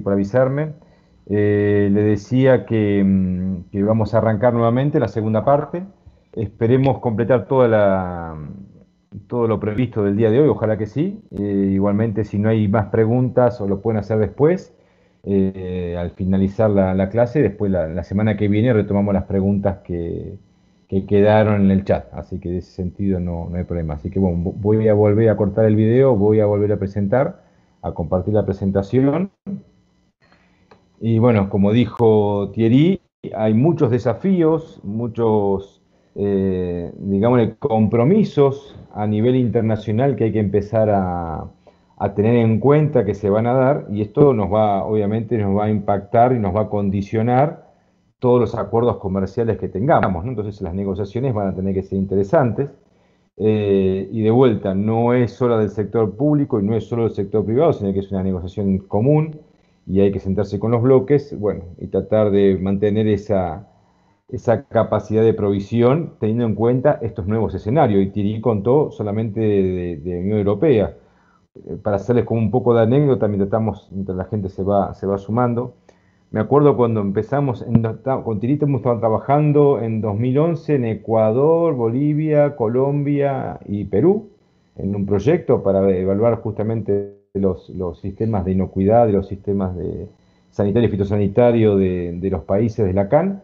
por avisarme. Le decía que vamos a arrancar nuevamente la segunda parte. Esperemos completar todo lo previsto del día de hoy, ojalá que sí. Igualmente, si no hay más preguntas, o lo pueden hacer después, al finalizar la clase. Después, la semana que viene, retomamos las preguntas que quedaron en el chat. Así que en ese sentido no hay problema. Así que bueno, voy a volver a cortar el video, voy a volver a presentar, a compartir la presentación. Y bueno, como dijo Thierry, hay muchos desafíos, muchos, digámosle, compromisos a nivel internacional que hay que empezar a tener en cuenta, que se van a dar, y esto obviamente nos va a impactar y nos va a condicionar todos los acuerdos comerciales que tengamos, ¿no? Entonces las negociaciones van a tener que ser interesantes. Y de vuelta, no es solo del sector público y no es solo del sector privado, sino que es una negociación común y hay que sentarse con los bloques, bueno, y tratar de mantener esa capacidad de provisión teniendo en cuenta estos nuevos escenarios. Y Thierry contó solamente de Unión Europea. Para hacerles como un poco de anécdota, mientras la gente se va sumando, me acuerdo cuando empezamos, con Tirita hemos estado trabajando en 2011 en Ecuador, Bolivia, Colombia y Perú, en un proyecto para evaluar justamente los sistemas de inocuidad y los sistemas de sanitario y fitosanitario de los países de la CAN.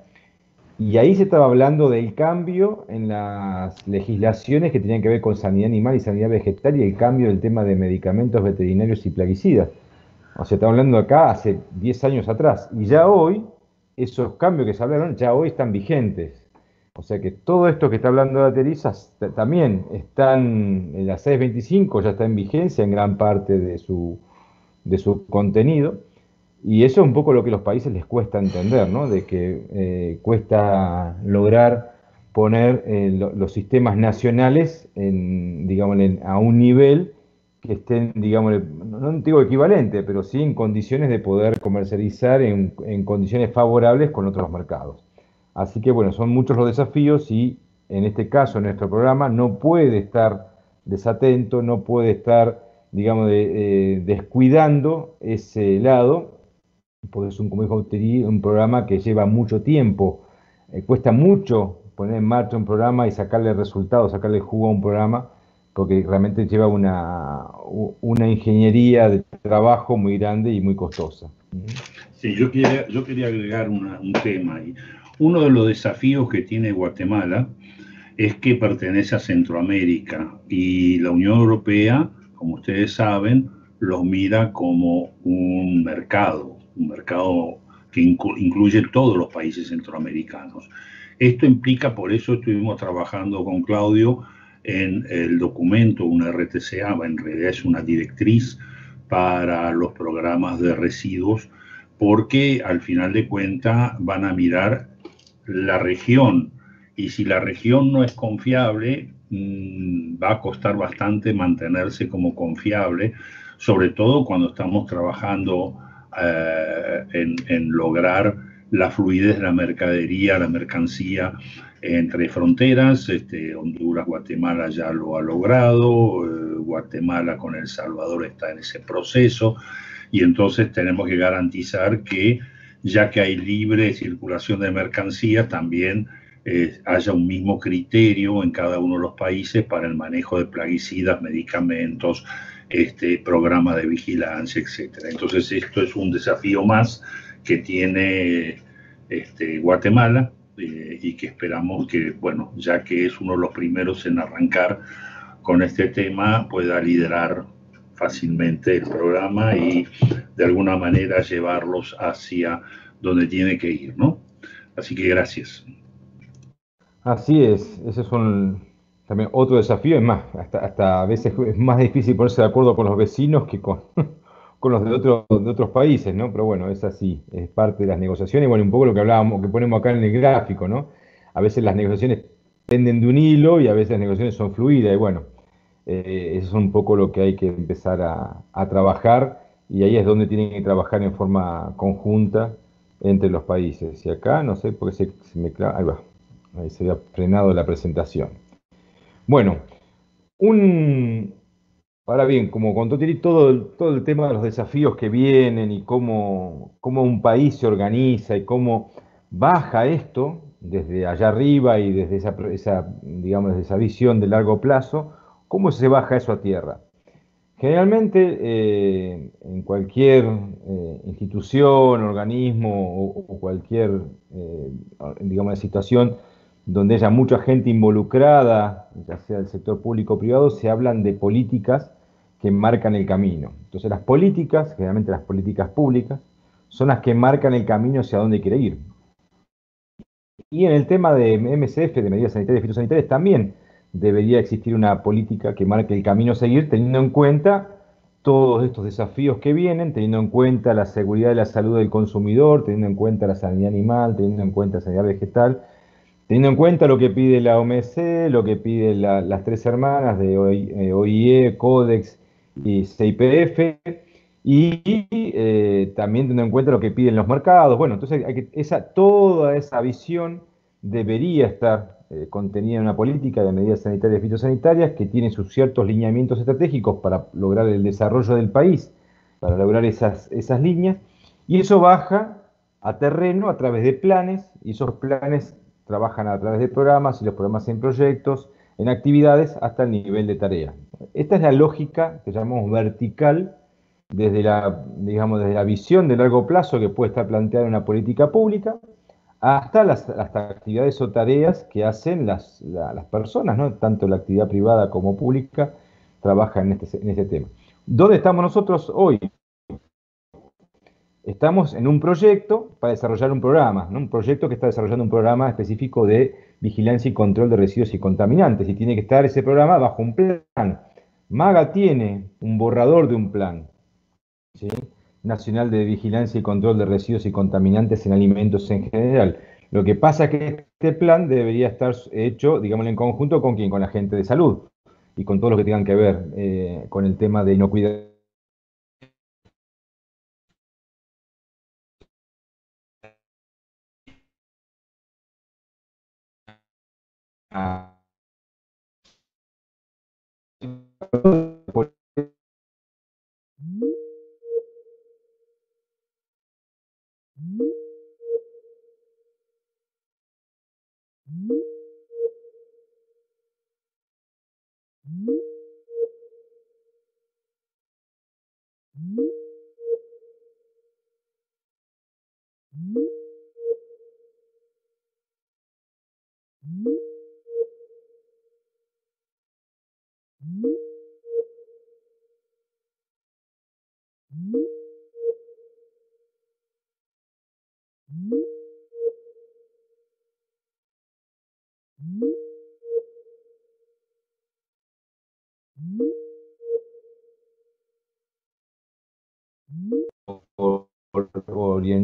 Y ahí se estaba hablando del cambio en las legislaciones que tenían que ver con sanidad animal y sanidad vegetal y el cambio del tema de medicamentos veterinarios y plaguicidas. O sea, estamos hablando acá hace 10 años atrás. Y ya hoy, esos cambios que se hablaron, ya hoy están vigentes. O sea que todo esto que está hablando la Teresa también están, en la 625 ya está en vigencia en gran parte de su contenido. Y eso es un poco lo que a los países les cuesta entender, ¿no? De que cuesta lograr poner los sistemas nacionales a un nivel que estén, digamos, no digo equivalente, pero sí en condiciones de poder comercializar en condiciones favorables con otros mercados. Así que bueno, son muchos los desafíos y en este caso, en nuestro programa, no puede estar desatento, no puede estar, digamos, descuidando ese lado, porque es como dijo Thierry, un programa que lleva mucho tiempo. Cuesta mucho poner en marcha un programa y sacarle resultados, sacarle jugo a un programa, porque realmente lleva una ingeniería de trabajo muy grande y muy costosa. Sí, yo quería agregar un tema ahí. Uno de los desafíos que tiene Guatemala es que pertenece a Centroamérica y la Unión Europea, como ustedes saben, los mira como un mercado que incluye todos los países centroamericanos. Esto implica, por eso estuvimos trabajando con Claudio en el documento, una RTCA, en realidad es una directriz para los programas de residuos, porque al final de cuentas van a mirar la región y si la región no es confiable, va a costar bastante mantenerse como confiable, sobre todo cuando estamos trabajando en lograr la fluidez de la mercadería, la mercancía entre fronteras. Honduras, Guatemala ya lo ha logrado, Guatemala con El Salvador está en ese proceso, y entonces tenemos que garantizar que, ya que hay libre circulación de mercancías, también haya un mismo criterio en cada uno de los países para el manejo de plaguicidas, medicamentos, programa de vigilancia, etcétera. Entonces esto es un desafío más que tiene Guatemala, y que esperamos que, bueno, ya que es uno de los primeros en arrancar con este tema, pueda liderar fácilmente el programa y de alguna manera llevarlos hacia donde tiene que ir, ¿no? Así que gracias. Así es, ese es también otro desafío. Es más, hasta a veces es más difícil ponerse de acuerdo con los vecinos que con los de otros países, ¿no? Pero bueno, es así, es parte de las negociaciones. Bueno, un poco lo que hablábamos, que ponemos acá en el gráfico, ¿no? A veces las negociaciones penden de un hilo y a veces las negociaciones son fluidas. Y bueno, eso es un poco lo que hay que empezar a trabajar y ahí es donde tienen que trabajar en forma conjunta entre los países. Y acá, no sé por qué se me clava, ahí va, ahí se había frenado la presentación. Bueno, un, Ahora bien, como contó Thierry, todo el tema de los desafíos que vienen y cómo un país se organiza y cómo baja esto desde allá arriba y desde digamos, desde esa visión de largo plazo, cómo se baja eso a tierra. Generalmente, en cualquier institución, organismo o cualquier, digamos, situación donde haya mucha gente involucrada, ya sea del sector público o privado, se hablan de políticas que marcan el camino. Entonces, las políticas, generalmente las políticas públicas, son las que marcan el camino hacia dónde quiere ir. Y en el tema de MSF, de medidas sanitarias y fitosanitarias, también debería existir una política que marque el camino a seguir, teniendo en cuenta todos estos desafíos que vienen, teniendo en cuenta la seguridad y la salud del consumidor, teniendo en cuenta la sanidad animal, teniendo en cuenta la sanidad vegetal, teniendo en cuenta lo que pide la OMC, lo que piden las tres hermanas de OIE, Codex y CIPF, y también teniendo en cuenta lo que piden los mercados. Bueno, entonces toda esa visión debería estar contenida en una política de medidas sanitarias y fitosanitarias que tiene sus ciertos lineamientos estratégicos para lograr el desarrollo del país, para lograr esas líneas, y eso baja a terreno a través de planes, y esos planes trabajan a través de programas, y los programas en proyectos, en actividades, hasta el nivel de tarea. Esta es la lógica que llamamos vertical digamos, desde la visión de largo plazo que puede estar planteada en una política pública, hasta las actividades o tareas que hacen las personas, ¿no? Tanto la actividad privada como pública trabajan en este tema. ¿Dónde estamos nosotros hoy? Estamos en un proyecto para desarrollar un programa, ¿no? Un proyecto que está desarrollando un programa específico de vigilancia y control de residuos y contaminantes, y tiene que estar ese programa bajo un plan. MAGA tiene un borrador de un plan, ¿sí? Nacional de Vigilancia y Control de Residuos y Contaminantes en Alimentos en general. Lo que pasa es que este plan debería estar hecho, digamos, en conjunto con quién, con la gente de salud y con todos los que tengan que ver con el tema de inocuidad.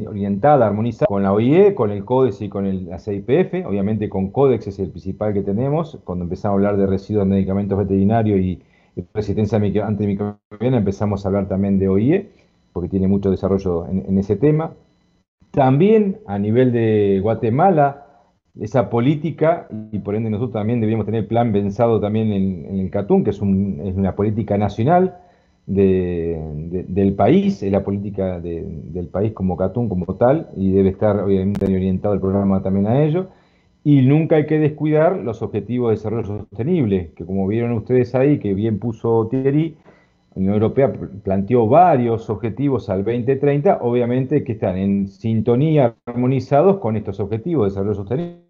Orientada, armonizada con la OIE, con el CODEX y con la CIPF. Obviamente con CODEX es el principal que tenemos. Cuando empezamos a hablar de residuos de medicamentos veterinarios y resistencia antimicrobiana, empezamos a hablar también de OIE, porque tiene mucho desarrollo en ese tema. También a nivel de Guatemala, esa política, y por ende nosotros también deberíamos tener plan pensado también en el CATUM, que es una política nacional del país, es la política del país como CATUM, como tal, y debe estar obviamente orientado el programa también a ello. Y nunca hay que descuidar los objetivos de desarrollo sostenible, que como vieron ustedes ahí, que bien puso Thierry, la Unión Europea planteó varios objetivos al 2030, obviamente que están en sintonía, armonizados con estos objetivos de desarrollo sostenible.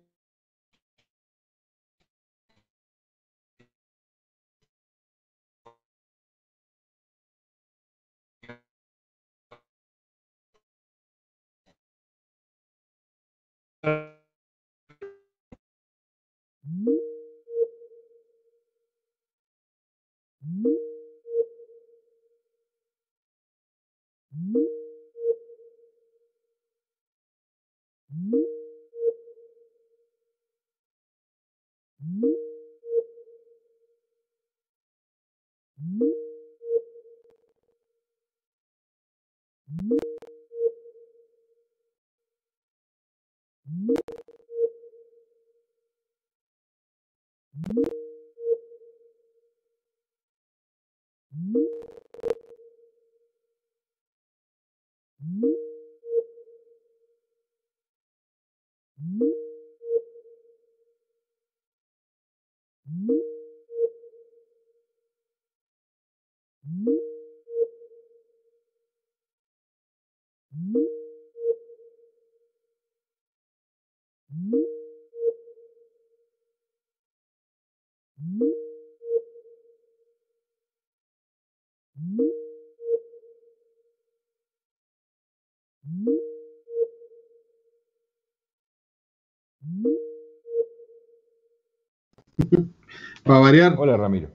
Para variar. Hola, Ramiro.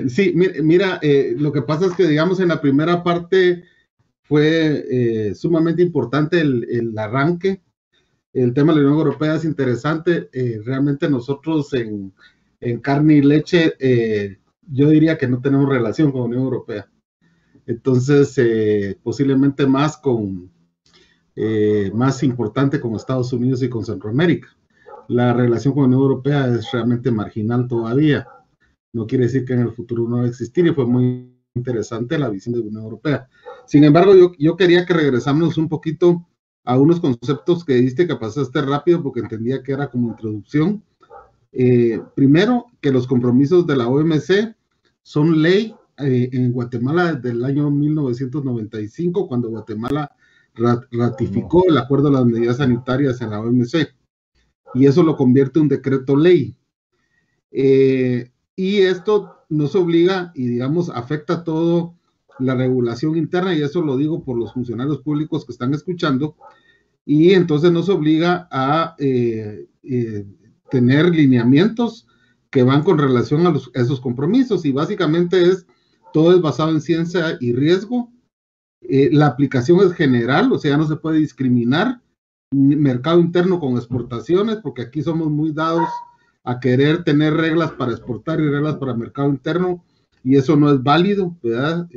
Sí, mira, lo que pasa es que, digamos, en la primera parte fue sumamente importante el arranque. El tema de la Unión Europea es interesante. Realmente nosotros en carne y leche, yo diría que no tenemos relación con la Unión Europea. Entonces, posiblemente más importante con Estados Unidos y con Centroamérica. La relación con la Unión Europea es realmente marginal todavía. No quiere decir que en el futuro no va a existir, y fue muy interesante la visión de la Unión Europea. Sin embargo, yo quería que regresáramos un poquito a unos conceptos que diste, que pasaste rápido porque entendía que era como introducción. Primero, que los compromisos de la OMC son ley en Guatemala desde el año 1995, cuando Guatemala ratificó el acuerdo de las medidas sanitarias en la OMC, y eso lo convierte en un decreto ley. Y esto nos obliga y, digamos, afecta todo la regulación interna, y eso lo digo por los funcionarios públicos que están escuchando, y entonces nos obliga a tener lineamientos que van con relación a esos compromisos, y básicamente todo es basado en ciencia y riesgo. La aplicación es general, o sea, no se puede discriminar mercado interno con exportaciones, porque aquí somos muy dados a querer tener reglas para exportar y reglas para mercado interno, y eso no es válido, ¿verdad?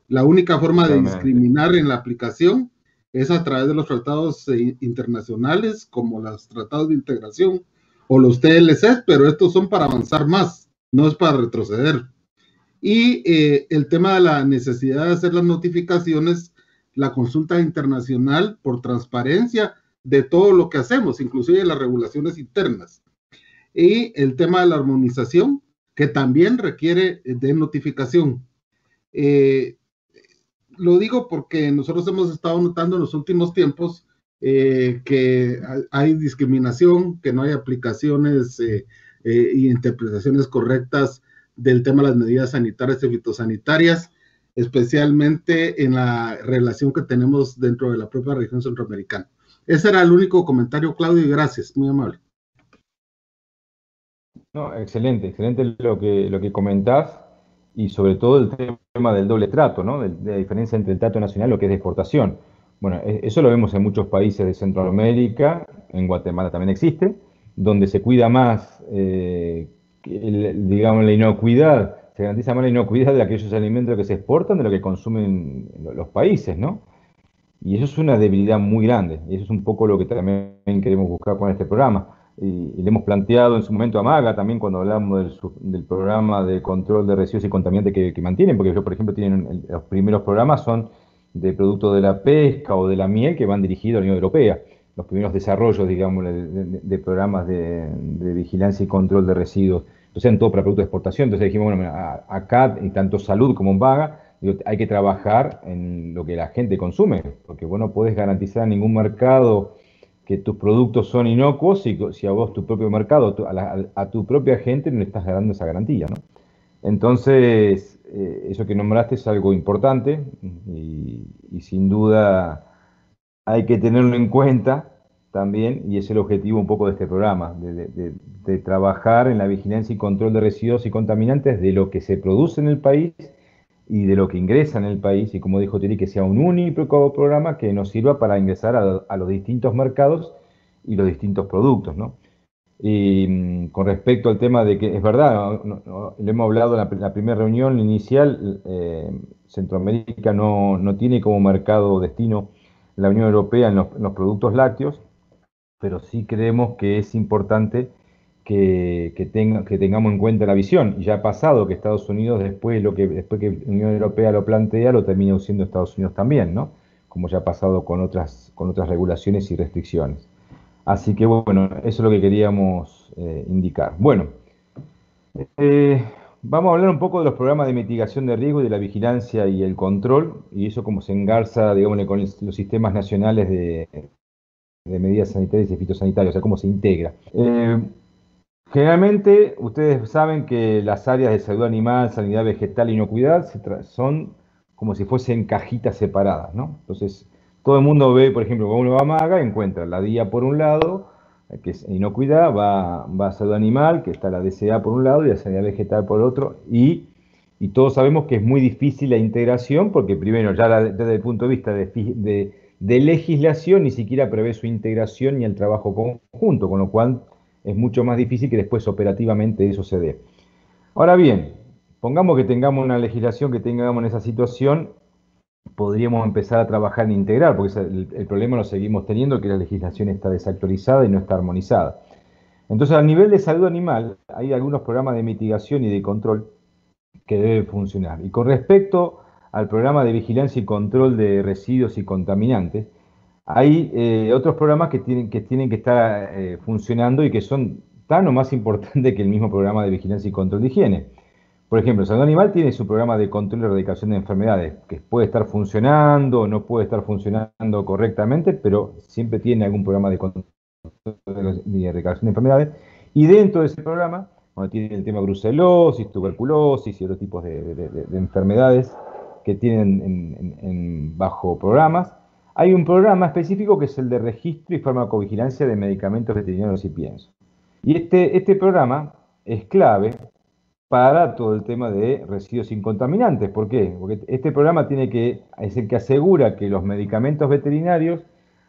La única forma de discriminar en la aplicación es a través de los tratados internacionales, como los tratados de integración o los TLCs, pero estos son para avanzar más, no es para retroceder. Y el tema de la necesidad de hacer las notificaciones, la consulta internacional por transparencia de todo lo que hacemos, inclusive las regulaciones internas. Y el tema de la armonización, que también requiere de notificación. Lo digo porque nosotros hemos estado notando en los últimos tiempos que hay discriminación, que no hay aplicaciones y interpretaciones correctas del tema de las medidas sanitarias y fitosanitarias, especialmente en la relación que tenemos dentro de la propia región centroamericana. Ese era el único comentario, Claudio, y gracias, muy amable. No, excelente, excelente lo que comentás, y sobre todo el tema del doble trato, ¿no? De la diferencia entre el trato nacional y lo que es de exportación. Bueno, eso lo vemos en muchos países de Centroamérica, en Guatemala también existe, donde se cuida más, digamos, la inocuidad, se garantiza más la inocuidad de aquellos alimentos que se exportan de lo que consumen los países, ¿no? Y eso es una debilidad muy grande, y eso es un poco lo que también queremos buscar con este programa. Y le hemos planteado en su momento a Maga también cuando hablamos del programa de control de residuos y contaminantes que mantienen, porque ellos, por ejemplo, tienen los primeros programas son de productos de la pesca o de la miel que van dirigidos a la Unión Europea. Los primeros desarrollos, digamos, de programas de vigilancia y control de residuos, entonces eran todo para productos de exportación. Entonces dijimos, bueno, acá, y tanto salud como en Vaga, hay que trabajar en lo que la gente consume, porque vos no podés garantizar en ningún mercado que tus productos son inocuos si a vos tu propio mercado, a tu propia gente no le estás dando esa garantía, ¿no? Entonces, eso que nombraste es algo importante, y sin duda hay que tenerlo en cuenta también, y es el objetivo un poco de este programa, de trabajar en la vigilancia y control de residuos y contaminantes de lo que se produce en el país y de lo que ingresa en el país, y como dijo Thierry, que sea un único programa que nos sirva para ingresar a los distintos mercados y los distintos productos, ¿no? Y con respecto al tema de que es verdad, lo hemos hablado en la primera reunión inicial, Centroamérica no tiene como mercado destino la Unión Europea en los productos lácteos, pero sí creemos que es importante que tengamos en cuenta la visión. Y ya ha pasado que Estados Unidos, después que la Unión Europea lo plantea, lo termina usando Estados Unidos también, ¿no? Como ya ha pasado con otras regulaciones y restricciones. Así que bueno, eso es lo que queríamos indicar. Bueno, vamos a hablar un poco de los programas de mitigación de riesgo y de la vigilancia y el control, y eso como se engarza, digamos, con los sistemas nacionales de medidas sanitarias y fitosanitarias, o sea, cómo se integra. Generalmente, ustedes saben que las áreas de salud animal, sanidad vegetal e inocuidad son como si fuesen cajitas separadas, ¿no? Entonces, todo el mundo ve, por ejemplo, cuando uno va a MAGA, encuentra la DIA por un lado, que es inocuidad, va a salud animal, que está la DCA por un lado y la sanidad vegetal por otro, y todos sabemos que es muy difícil la integración, porque primero, ya desde el punto de vista de legislación, ni siquiera prevé su integración ni el trabajo conjunto, con lo cual es mucho más difícil que después operativamente eso se dé. Ahora bien, pongamos que tengamos una legislación que tengamos en esa situación, podríamos empezar a trabajar en integrar, porque el problema lo seguimos teniendo, que la legislación está desactualizada y no está armonizada. Entonces, al nivel de salud animal, hay algunos programas de mitigación y de control que deben funcionar. Y con respecto al programa de vigilancia y control de residuos y contaminantes, hay otros programas que tienen que estar funcionando y que son tan o más importantes que el mismo programa de vigilancia y control de higiene. Por ejemplo, Salud Animal tiene su programa de control y erradicación de enfermedades, que puede estar funcionando o no puede estar funcionando correctamente, pero siempre tiene algún programa de control y erradicación de enfermedades. Y dentro de ese programa, bueno, tiene el tema brucelosis, tuberculosis y otros tipos de enfermedades que tienen bajo programas. Hay un programa específico que es el de registro y farmacovigilancia de medicamentos veterinarios y piensos. Y este programa es clave para todo el tema de residuos incontaminantes. ¿Por qué? Porque este programa es el que asegura que los medicamentos veterinarios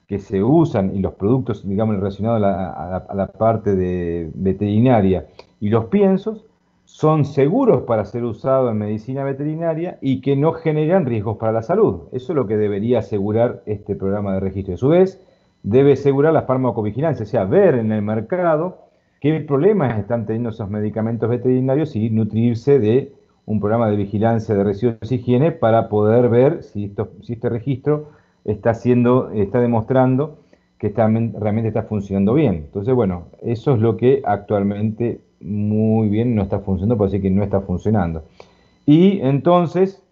que se usan y los productos, digamos, relacionados a la parte de veterinaria y los piensos son seguros para ser usados en medicina veterinaria y que no generan riesgos para la salud. Eso es lo que debería asegurar este programa de registro. A su vez, debe asegurar la farmacovigilancia, o sea, ver en el mercado qué problemas están teniendo esos medicamentos veterinarios y nutrirse de un programa de vigilancia de residuos y higiene para poder ver si este registro está demostrando que realmente está funcionando bien. Entonces, bueno, eso es lo que actualmente muy bien no está funcionando, por decir que no está funcionando. Y entonces,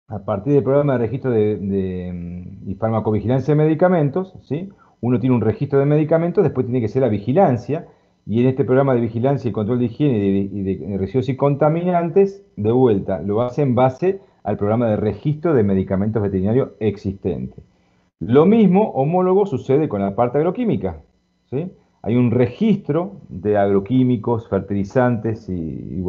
a partir del programa de registro y farmacovigilancia de medicamentos, ¿sí? Uno tiene un registro de medicamentos, después tiene que ser la vigilancia, y en este programa de vigilancia y control de higiene y de residuos y contaminantes, de vuelta, lo hace en base al programa de registro de medicamentos veterinarios existente. Lo mismo, homólogo, sucede con la parte agroquímica, ¿sí? Hay un registro de agroquímicos, fertilizantes y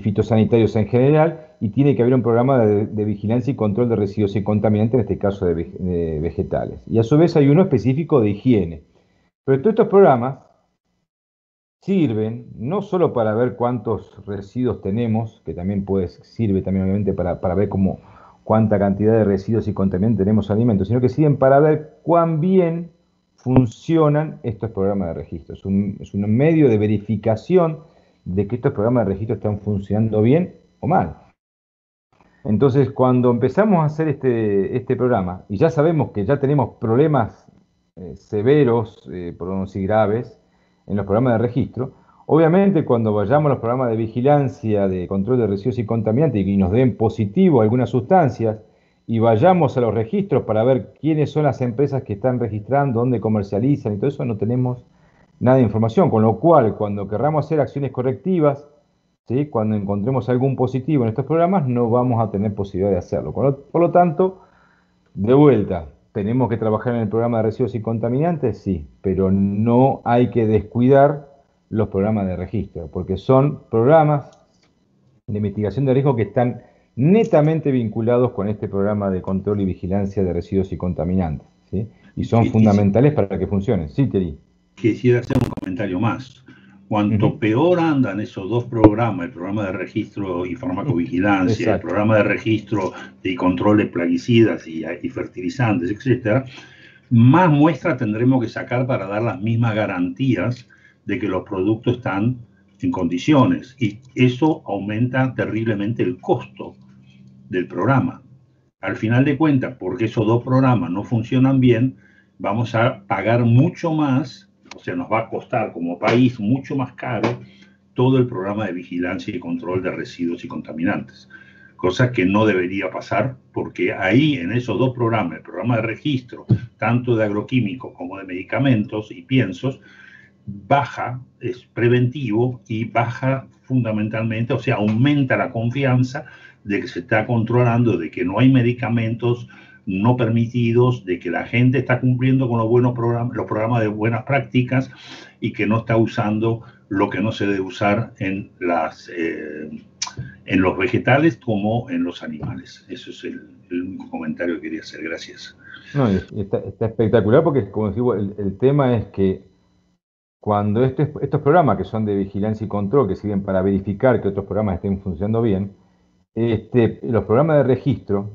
fitosanitarios en general, y tiene que haber un programa de vigilancia y control de residuos y contaminantes, en este caso de vegetales. Y a su vez hay uno específico de higiene. Pero todos estos programas sirven no solo para ver cuántos residuos tenemos, que también sirve también obviamente para ver cuánta cantidad de residuos y contaminantes tenemos en alimentos, sino que sirven para ver cuán bien funcionan estos programas de registro. Es un medio de verificación de que estos programas de registro están funcionando bien o mal. Entonces, cuando empezamos a hacer este programa, y ya sabemos que ya tenemos problemas severos, por no decir graves, en los programas de registro, obviamente cuando vayamos a los programas de vigilancia, de control de residuos y contaminantes y nos den positivo algunas sustancias, y vayamos a los registros para ver quiénes son las empresas que están registrando, dónde comercializan y todo eso, no tenemos nada de información, con lo cual cuando querramos hacer acciones correctivas, ¿sí? Cuando encontremos algún positivo en estos programas, no vamos a tener posibilidad de hacerlo. Por lo tanto, de vuelta, ¿tenemos que trabajar en el programa de residuos y contaminantes? Sí, pero no hay que descuidar los programas de registro, porque son programas de mitigación de riesgo que están netamente vinculados con este programa de control y vigilancia de residuos y contaminantes, ¿sí? Y son fundamentales para que funcionen. Sí, Thierry. Quisiera hacer un comentario más. Cuanto peor andan esos dos programas, el programa de registro y farmacovigilancia, el programa de registro y control de plaguicidas y fertilizantes, etcétera, más muestras tendremos que sacar para dar las mismas garantías de que los productos están en condiciones. Y eso aumenta terriblemente el costo del programa. Al final de cuentas, porque esos dos programas no funcionan bien, vamos a pagar mucho más, o sea, nos va a costar como país mucho más caro todo el programa de vigilancia y control de residuos y contaminantes, cosa que no debería pasar, porque ahí en esos dos programas, el programa de registro, tanto de agroquímicos como de medicamentos y piensos, baja, es preventivo y baja fundamentalmente, o sea, aumenta la confianza de que se está controlando, de que no hay medicamentos no permitidos, de que la gente está cumpliendo con los buenos programas, los programas de buenas prácticas y que no está usando lo que no se debe usar en los vegetales como en los animales. Eso es el único comentario que quería hacer. Gracias. No, está espectacular porque, como digo, el tema es que cuando estos programas que son de vigilancia y control, que sirven para verificar que otros programas estén funcionando bien, los programas de registro,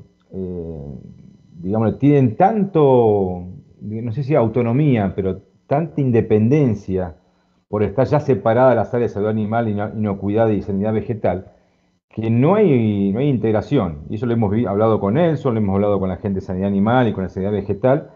digamos, tienen tanto, no sé si autonomía, pero tanta independencia por estar ya separadas las áreas de salud animal, inocuidad y sanidad vegetal, que no hay integración. Y eso lo hemos hablado con Nelson, lo hemos hablado con la gente de sanidad animal y con la sanidad vegetal,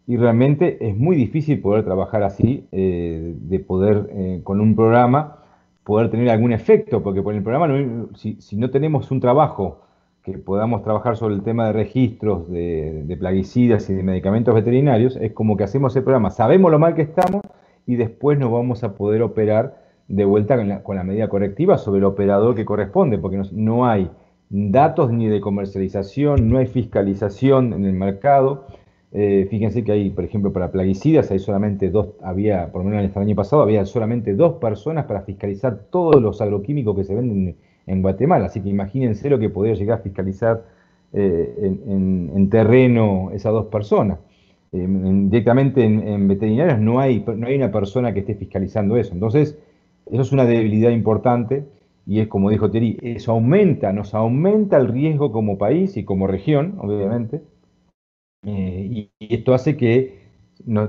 y realmente es muy difícil poder trabajar así, de poder, con un programa, poder tener algún efecto, porque por el programa, si no tenemos un trabajo que podamos trabajar sobre el tema de registros de plaguicidas y de medicamentos veterinarios, es como que hacemos el programa, sabemos lo mal que estamos y después no vamos a poder operar de vuelta con la medida correctiva sobre el operador que corresponde, porque no hay datos ni de comercialización, no hay fiscalización en el mercado. Fíjense que hay, por ejemplo, para plaguicidas hay solamente por lo menos el año pasado, había solamente 2 personas para fiscalizar todos los agroquímicos que se venden en Guatemala. Así que imagínense lo que podría llegar a fiscalizar en terreno esas 2 personas. Directamente en veterinarias no hay una persona que esté fiscalizando eso. Entonces, eso es una debilidad importante y es como dijo Thierry, eso nos aumenta el riesgo como país y como región, obviamente. Y esto hace que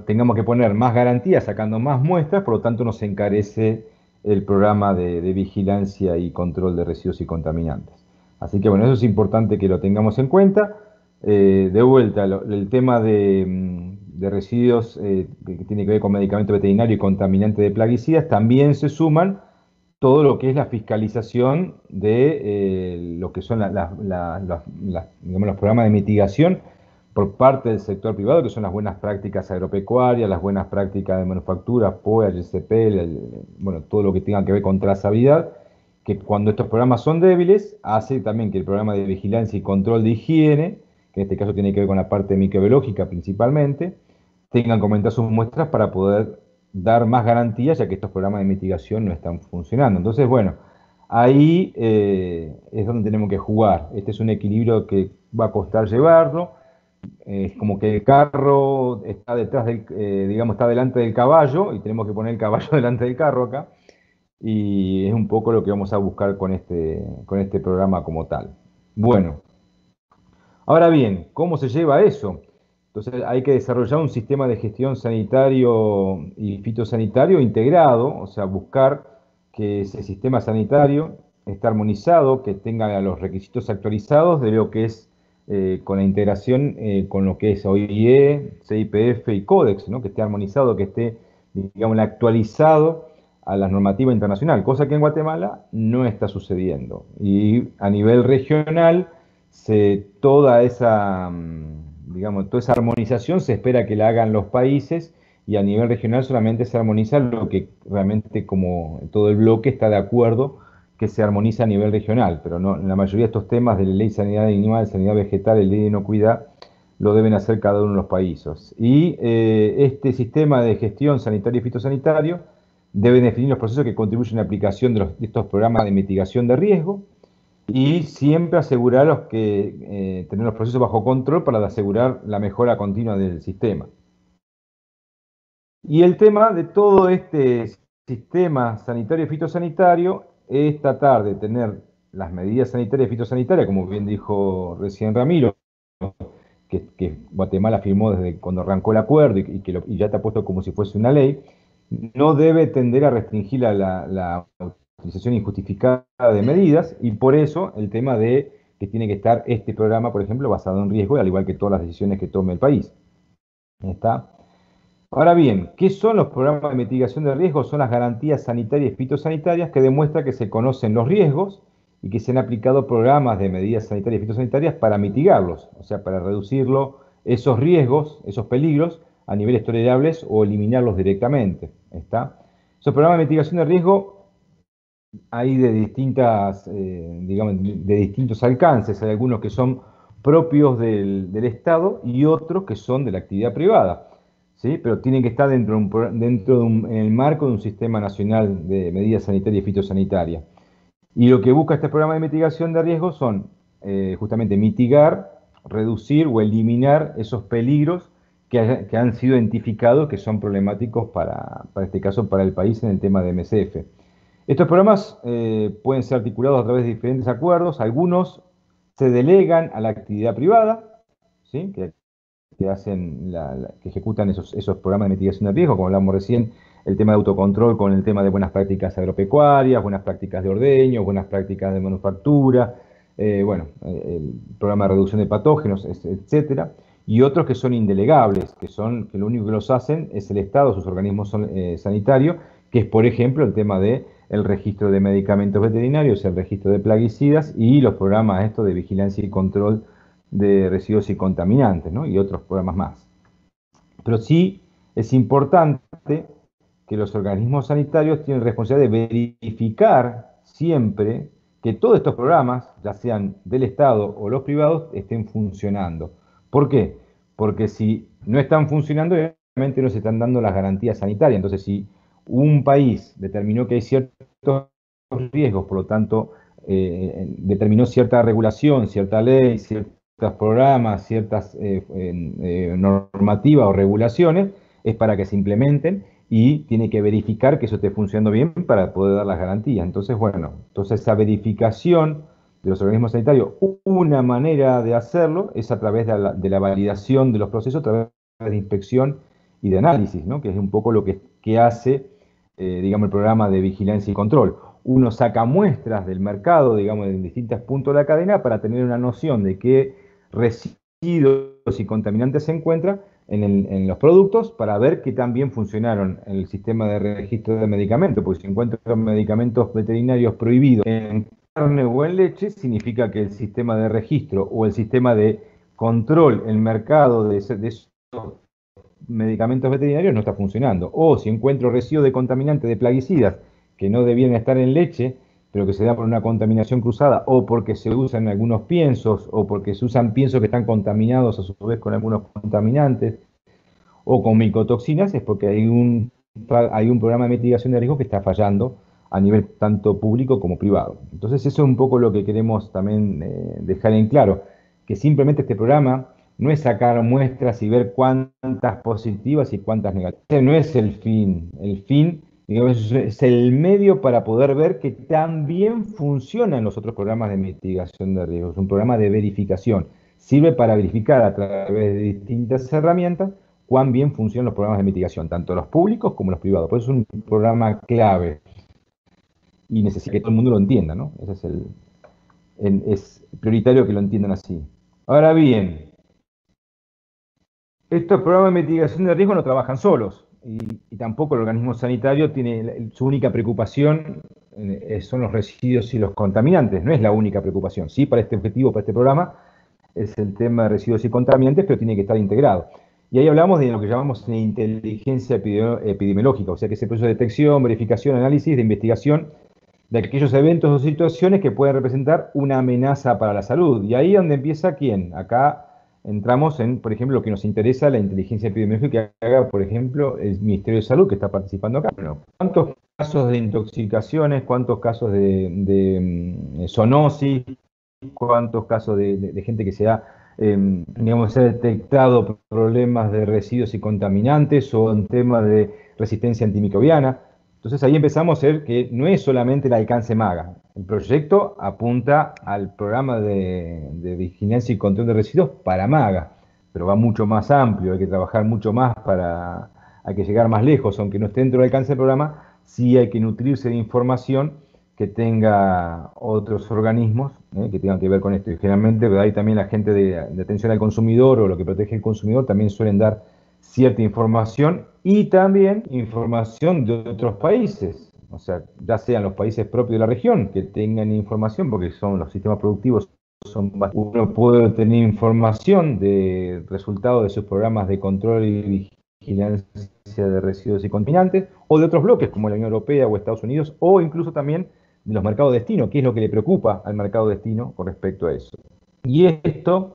tengamos que poner más garantías sacando más muestras, por lo tanto nos encarece el programa de vigilancia y control de residuos y contaminantes. Así que bueno, eso es importante que lo tengamos en cuenta. De vuelta, el tema de residuos que tiene que ver con medicamentos veterinarios y contaminantes de plaguicidas, también se suman todo lo que es la fiscalización de lo que son digamos, los programas de mitigación por parte del sector privado, que son las buenas prácticas agropecuarias, las buenas prácticas de manufactura, POE, HCP, bueno, todo lo que tenga que ver con trazabilidad, que cuando estos programas son débiles, hace también que el programa de vigilancia y control de higiene, que en este caso tiene que ver con la parte microbiológica principalmente, tengan que aumentar sus muestras para poder dar más garantías, ya que estos programas de mitigación no están funcionando. Entonces, bueno, ahí es donde tenemos que jugar. Este es un equilibrio que va a costar llevarlo. Es como que el carro está detrás digamos, está delante del caballo y tenemos que poner el caballo delante del carro acá. Y es un poco lo que vamos a buscar con este programa como tal. Bueno, ahora bien, ¿cómo se lleva eso? Entonces hay que desarrollar un sistema de gestión sanitario y fitosanitario integrado, o sea, buscar que ese sistema sanitario esté armonizado, que tenga los requisitos actualizados de lo que es con la integración con lo que es OIE, CIPF y Codex, ¿no? Que esté armonizado, que esté, digamos, actualizado a la normativa internacional, cosa que en Guatemala no está sucediendo. Y a nivel regional, toda esa, digamos, toda esa armonización se espera que la hagan los países y a nivel regional solamente se armoniza lo que realmente como todo el bloque está de acuerdo que se armoniza a nivel regional, pero no, en la mayoría de estos temas de la ley de sanidad animal, sanidad vegetal, la ley de inocuidad, lo deben hacer cada uno de los países. Y este sistema de gestión sanitario y fitosanitario debe definir los procesos que contribuyen a la aplicación de estos programas de mitigación de riesgo y siempre asegurar tener los procesos bajo control para asegurar la mejora continua del sistema. Y el tema de todo este sistema sanitario y fitosanitario es tratar de tener las medidas sanitarias y fitosanitarias, como bien dijo recién Ramiro, que Guatemala firmó desde cuando arrancó el acuerdo y ya está puesto como si fuese una ley, no debe tender a restringir la utilización injustificada de medidas, y por eso el tema de que tiene que estar este programa, por ejemplo, basado en riesgo, al igual que todas las decisiones que tome el país. ¿Está? Ahora bien, ¿qué son los programas de mitigación de riesgos? Son las garantías sanitarias y fitosanitarias que demuestran que se conocen los riesgos y que se han aplicado programas de medidas sanitarias y fitosanitarias para mitigarlos, o sea, para reducirlo, esos riesgos, esos peligros, a niveles tolerables o eliminarlos directamente. ¿Está? Esos programas de mitigación de riesgo hay de distintas, digamos, de distintos alcances. Hay algunos que son propios del Estado y otros que son de la actividad privada. ¿Sí? Pero tienen que estar en el marco de un sistema nacional de medidas sanitarias y fitosanitarias. Y lo que busca este programa de mitigación de riesgos son justamente mitigar, reducir o eliminar esos peligros que han sido identificados que son problemáticos para este caso, para el país en el tema de MSF. Estos programas pueden ser articulados a través de diferentes acuerdos. Algunos se delegan a la actividad privada, ¿sí? Que ejecutan esos programas de mitigación de riesgo, como hablamos recién, el tema de autocontrol con el tema de buenas prácticas agropecuarias, buenas prácticas de ordeño, buenas prácticas de manufactura, el programa de reducción de patógenos, etcétera, y otros que son indelegables, que lo único que los hacen es el Estado, sus organismos sanitarios, que es, por ejemplo, el tema de el registro de medicamentos veterinarios, el registro de plaguicidas y los programas estos de vigilancia y control de residuos y contaminantes, ¿no? Y otros programas más. Pero sí es importante que los organismos sanitarios tienen responsabilidad de verificar siempre que todos estos programas, ya sean del Estado o los privados, estén funcionando. ¿Por qué? Porque si no están funcionando, obviamente no se están dando las garantías sanitarias. Entonces, si un país determinó que hay ciertos riesgos, por lo tanto, determinó cierta regulación, cierta ley, ciertos programas, ciertas normativas o regulaciones, es para que se implementen y tiene que verificar que eso esté funcionando bien para poder dar las garantías. Entonces, bueno, esa verificación de los organismos sanitarios, una manera de hacerlo es a través de la validación de los procesos, a través de inspección y de análisis, ¿no? Que es un poco lo que hace, digamos, el programa de vigilancia y control. Uno saca muestras del mercado, digamos, en distintos puntos de la cadena para tener una noción de qué residuos y contaminantes se encuentran en los productos para ver que también funcionaron en el sistema de registro de medicamentos, porque si encuentran medicamentos veterinarios prohibidos en carne o en leche, significa que el sistema de registro o el sistema de control en mercado de esos medicamentos veterinarios no está funcionando. O si encuentro residuos de contaminantes de plaguicidas que no debían estar en leche, pero que se da por una contaminación cruzada, o porque se usan algunos piensos, o porque se usan piensos que están contaminados a su vez con algunos contaminantes, o con micotoxinas, es porque hay un programa de mitigación de riesgo que está fallando a nivel tanto público como privado. Entonces eso es un poco lo que queremos también dejar en claro, que simplemente este programa no es sacar muestras y ver cuántas positivas y cuántas negativas. Ese no es el fin. El fin, digamos, es el medio para poder ver que también funcionan los otros programas de mitigación de riesgos. Es un programa de verificación. Sirve para verificar a través de distintas herramientas cuán bien funcionan los programas de mitigación, tanto los públicos como los privados. Por eso es un programa clave y necesita que todo el mundo lo entienda, ¿no? Ese es prioritario que lo entiendan así. Ahora bien, estos programas de mitigación de riesgo no trabajan solos y tampoco el organismo sanitario tiene su única preocupación son los residuos y los contaminantes, no es la única preocupación. Sí, para este objetivo, para este programa, es el tema de residuos y contaminantes, pero tiene que estar integrado. Y ahí hablamos de lo que llamamos inteligencia epidemiológica, o sea que ese proceso de detección, verificación, análisis, de investigación de aquellos eventos o situaciones que pueden representar una amenaza para la salud. Y ahí es donde empieza ¿quién? Acá entramos en, por ejemplo, lo que nos interesa, la inteligencia epidemiológica que haga, por ejemplo, el Ministerio de Salud que está participando acá. Bueno, ¿cuántos casos de intoxicaciones, cuántos casos de zoonosis, cuántos casos de gente que se ha, digamos, se ha detectado problemas de residuos y contaminantes o en temas de resistencia antimicrobiana? Entonces ahí empezamos a ver que no es solamente el alcance MAGA. El proyecto apunta al programa de vigilancia y control de residuos para MAGA, pero va mucho más amplio, hay que trabajar mucho más hay que llegar más lejos, aunque no esté dentro del alcance del programa, sí hay que nutrirse de información que tenga otros organismos que tengan que ver con esto. Y generalmente, ¿verdad? Ahí también la gente de atención al consumidor o lo que protege al consumidor también suelen dar cierta información y también información de otros países, o sea, ya sean los países propios de la región que tengan información, porque son los sistemas productivos, uno puede tener información de resultados de sus programas de control y vigilancia de residuos y contaminantes, o de otros bloques como la Unión Europea o Estados Unidos, o incluso también de los mercados de destino, que es lo que le preocupa al mercado de destino con respecto a eso. Y esto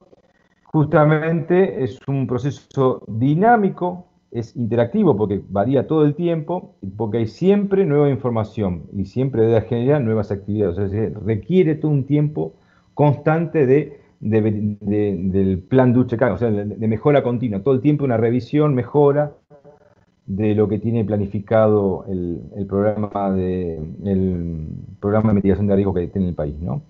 justamente es un proceso dinámico, es interactivo porque varía todo el tiempo, porque hay siempre nueva información y siempre debe generar nuevas actividades. O sea, requiere todo un tiempo constante del plan Duche-Cagan, o sea, de mejora continua. Todo el tiempo una revisión, mejora de lo que tiene planificado el programa de mitigación de riesgo que tiene el país, ¿no?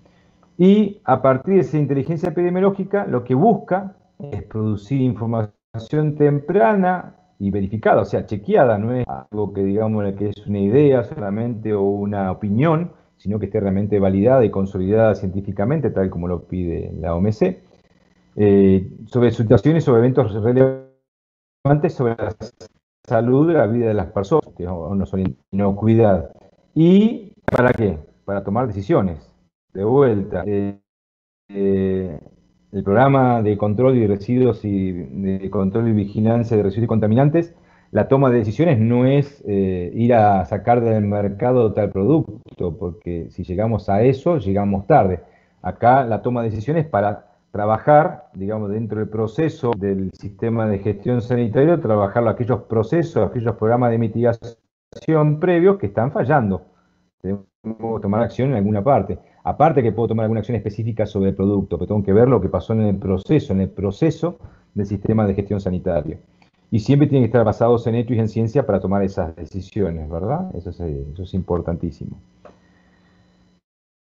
Y a partir de esa inteligencia epidemiológica, lo que busca es producir información temprana y verificada, o sea, chequeada, no es algo que digamos que es una idea solamente o una opinión, sino que esté realmente validada y consolidada científicamente, tal como lo pide la OMC, sobre situaciones, sobre eventos relevantes sobre la salud de la vida de las personas, que no son inocuidad. ¿Y para qué? Para tomar decisiones. De vuelta, eh, el programa de control y residuos y de control y vigilancia de residuos y contaminantes, la toma de decisiones no es ir a sacar del mercado tal producto, porque si llegamos a eso, llegamos tarde. Acá la toma de decisiones para trabajar, digamos, dentro del proceso del sistema de gestión sanitario, trabajar aquellos procesos, aquellos programas de mitigación previos que están fallando. Tenemos que tomar acción en alguna parte. Aparte que puedo tomar alguna acción específica sobre el producto, pero tengo que ver lo que pasó en el proceso del sistema de gestión sanitario. Y siempre tienen que estar basados en hechos y en ciencia para tomar esas decisiones, ¿verdad? Eso es importantísimo.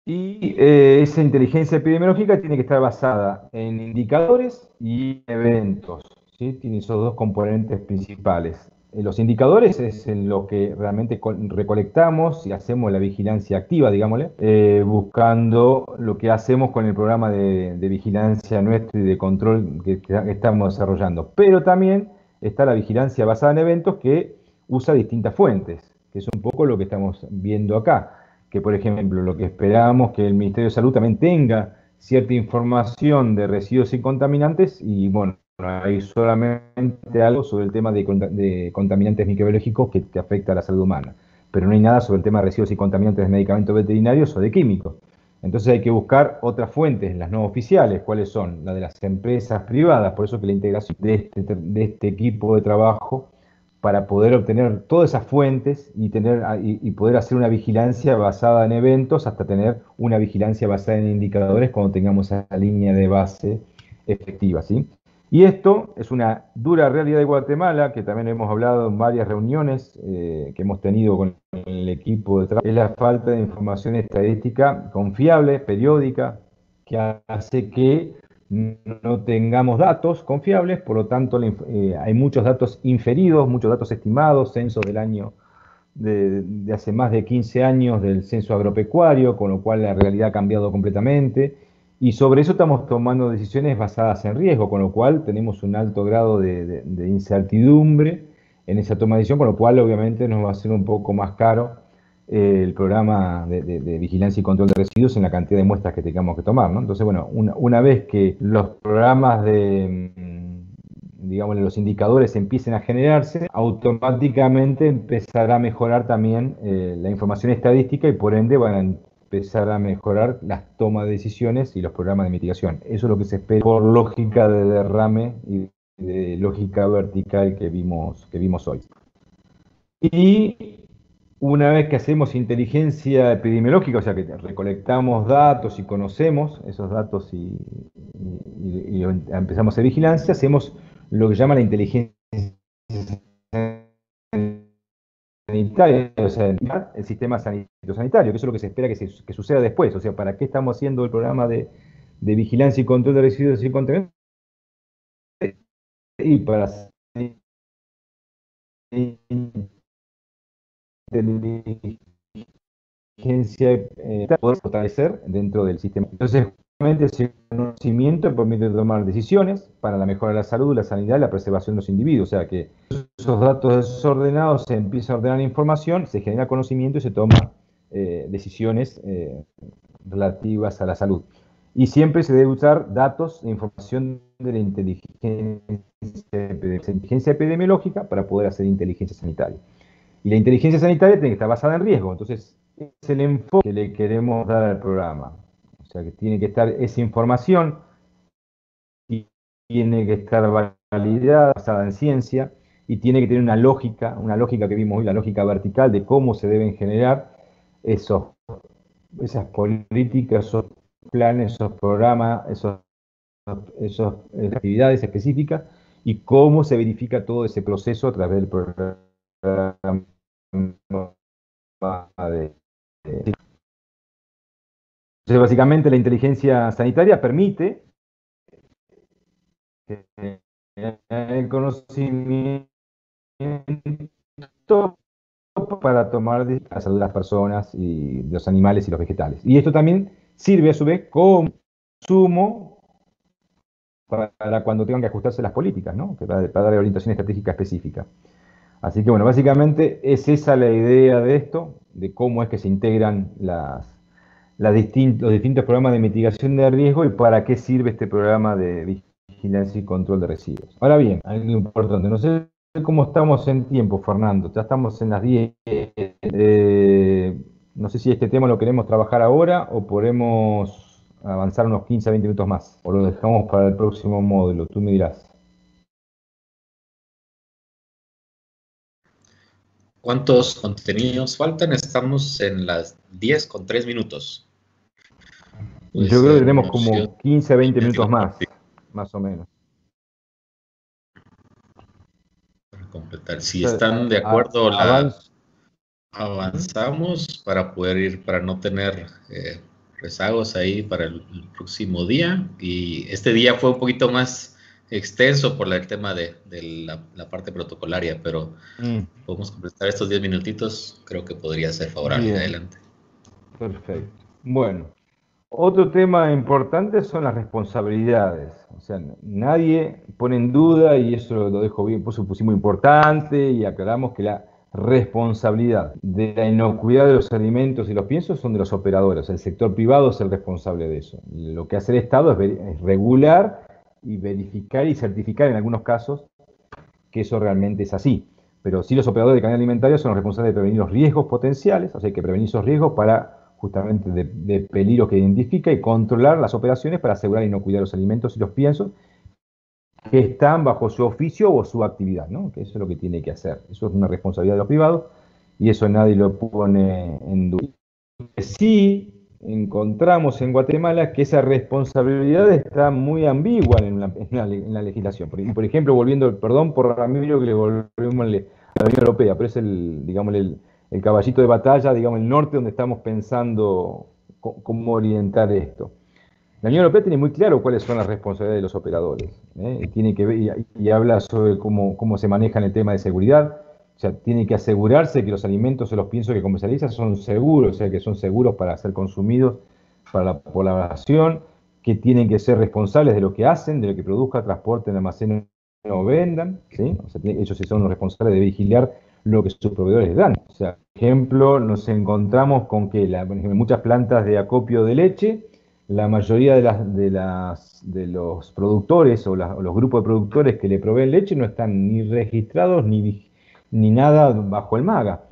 Y esa inteligencia epidemiológica tiene que estar basada en indicadores y eventos, ¿sí? Tiene esos dos componentes principales. Los indicadores es en lo que realmente recolectamos y hacemos la vigilancia activa, digámosle, buscando lo que hacemos con el programa de vigilancia nuestro y de control que estamos desarrollando. Pero también está la vigilancia basada en eventos que usa distintas fuentes, que es un poco lo que estamos viendo acá, que por ejemplo lo que esperamos que el Ministerio de Salud también tenga cierta información de residuos y contaminantes y bueno, hay solamente algo sobre el tema de contaminantes microbiológicos que afecta a la salud humana, pero no hay nada sobre el tema de residuos y contaminantes de medicamentos veterinarios o de químicos. Entonces hay que buscar otras fuentes, las no oficiales, ¿cuáles son? Las de las empresas privadas, por eso que la integración de este equipo de trabajo para poder obtener todas esas fuentes y poder hacer una vigilancia basada en eventos hasta tener una vigilancia basada en indicadores cuando tengamos esa línea de base efectiva, ¿sí? Y esto es una dura realidad de Guatemala, que también hemos hablado en varias reuniones que hemos tenido con el equipo de trabajo, es la falta de información estadística confiable, periódica, que hace que no tengamos datos confiables, por lo tanto hay muchos datos inferidos, muchos datos estimados, censos del año de hace más de 15 años del censo agropecuario, con lo cual la realidad ha cambiado completamente, y sobre eso estamos tomando decisiones basadas en riesgo, con lo cual tenemos un alto grado de incertidumbre en esa toma de decisión, con lo cual obviamente nos va a ser un poco más caro el programa de vigilancia y control de residuos en la cantidad de muestras que tengamos que tomar, ¿no? Entonces, bueno, una vez que los programas digamos, los indicadores empiecen a generarse, automáticamente empezará a mejorar también la información estadística y por ende van a empezar a mejorar las tomas de decisiones y los programas de mitigación. Eso es lo que se espera por lógica de derrame y de lógica vertical que vimos hoy. Y una vez que hacemos inteligencia epidemiológica, o sea que recolectamos datos y conocemos esos datos y empezamos a hacer vigilancia, hacemos lo que llama la inteligencia sanitaria, o sea, el sistema sanitario, que eso es lo que se espera que suceda después. O sea, ¿para qué estamos haciendo el programa de vigilancia y control de residuos y contaminantes? Y para inteligencia poder fortalecer dentro del sistema. Entonces, ese conocimiento permite tomar decisiones para la mejora de la salud, la sanidad y la preservación de los individuos. O sea que esos datos desordenados se empieza a ordenar información, se genera conocimiento y se toma decisiones relativas a la salud. Y siempre se debe usar datos e información de la inteligencia epidemiológica para poder hacer inteligencia sanitaria. Y la inteligencia sanitaria tiene que estar basada en riesgo. Entonces, es el enfoque que le queremos dar al programa. O sea, que tiene que estar esa información y tiene que estar validada, basada en ciencia, y tiene que tener una lógica que vimos hoy, la lógica vertical de cómo se deben generar esas políticas, esos planes, esos programas, esas actividades específicas, y cómo se verifica todo ese proceso a través del programa de... Entonces, básicamente, la inteligencia sanitaria permite el conocimiento para tomar la salud de las personas y de los animales y los vegetales. Y esto también sirve a su vez como sumo para cuando tengan que ajustarse las políticas, ¿no? Para dar orientación estratégica específica. Así que bueno, básicamente es esa la idea de esto, de cómo es que se integran los distintos programas de mitigación de riesgo y para qué sirve este programa de vigilancia y control de residuos. Ahora bien, algo importante, no sé cómo estamos en tiempo, Fernando, ya estamos en las 10. No sé si este tema lo queremos trabajar ahora o podemos avanzar unos 15 a 20 minutos más, o lo dejamos para el próximo módulo, tú me dirás. ¿Cuántos contenidos faltan? Estamos en las 10 con 3 minutos. Yo creo que tenemos como 15 a 20 minutos más o menos. Para completar. Si están de acuerdo, avanzamos para poder ir, para no tener rezagos ahí para el próximo día. Y este día fue un poquito más extenso por el tema de la parte protocolaria, pero podemos completar estos 10 minutitos, creo que podría ser favorable. Bien. Adelante. Perfecto. Bueno, otro tema importante son las responsabilidades. O sea, nadie pone en duda, y eso lo dejo bien, pusimos importante y aclaramos que la responsabilidad de la inocuidad de los alimentos y los piensos son de los operadores. El sector privado es el responsable de eso. Lo que hace el Estado es regular y verificar y certificar en algunos casos que eso realmente es así. Pero sí, los operadores de cadena alimentaria son los responsables de prevenir los riesgos potenciales, o sea, hay que prevenir esos riesgos para justamente de peligros que identifica y controlar las operaciones para asegurar la inocuidad de los alimentos y los piensos que están bajo su oficio o su actividad, ¿no? Que eso es lo que tiene que hacer. Eso es una responsabilidad de los privados y eso nadie lo pone en duda. Sí encontramos en Guatemala que esa responsabilidad está muy ambigua en la legislación. Por ejemplo, perdón por Ramiro que le volvemos a la Unión Europea, pero es el caballito de batalla, digamos, el norte donde estamos pensando cómo orientar esto. La Unión Europea tiene muy claro cuáles son las responsabilidades de los operadores, tiene que ver y habla sobre cómo se maneja en el tema de seguridad. O sea, tiene que asegurarse que los alimentos o los piensos que comercializa son seguros, o sea, que son seguros para ser consumidos para la población, que tienen que ser responsables de lo que hacen, de lo que produzcan, transporten, almacenen o vendan, ¿sí? O sea, ellos son los responsables de vigilar lo que sus proveedores les dan. O sea, por ejemplo, nos encontramos con que por ejemplo, muchas plantas de acopio de leche, la mayoría de los productores o los grupos de productores que le proveen leche no están ni registrados ni nada bajo el MAGA.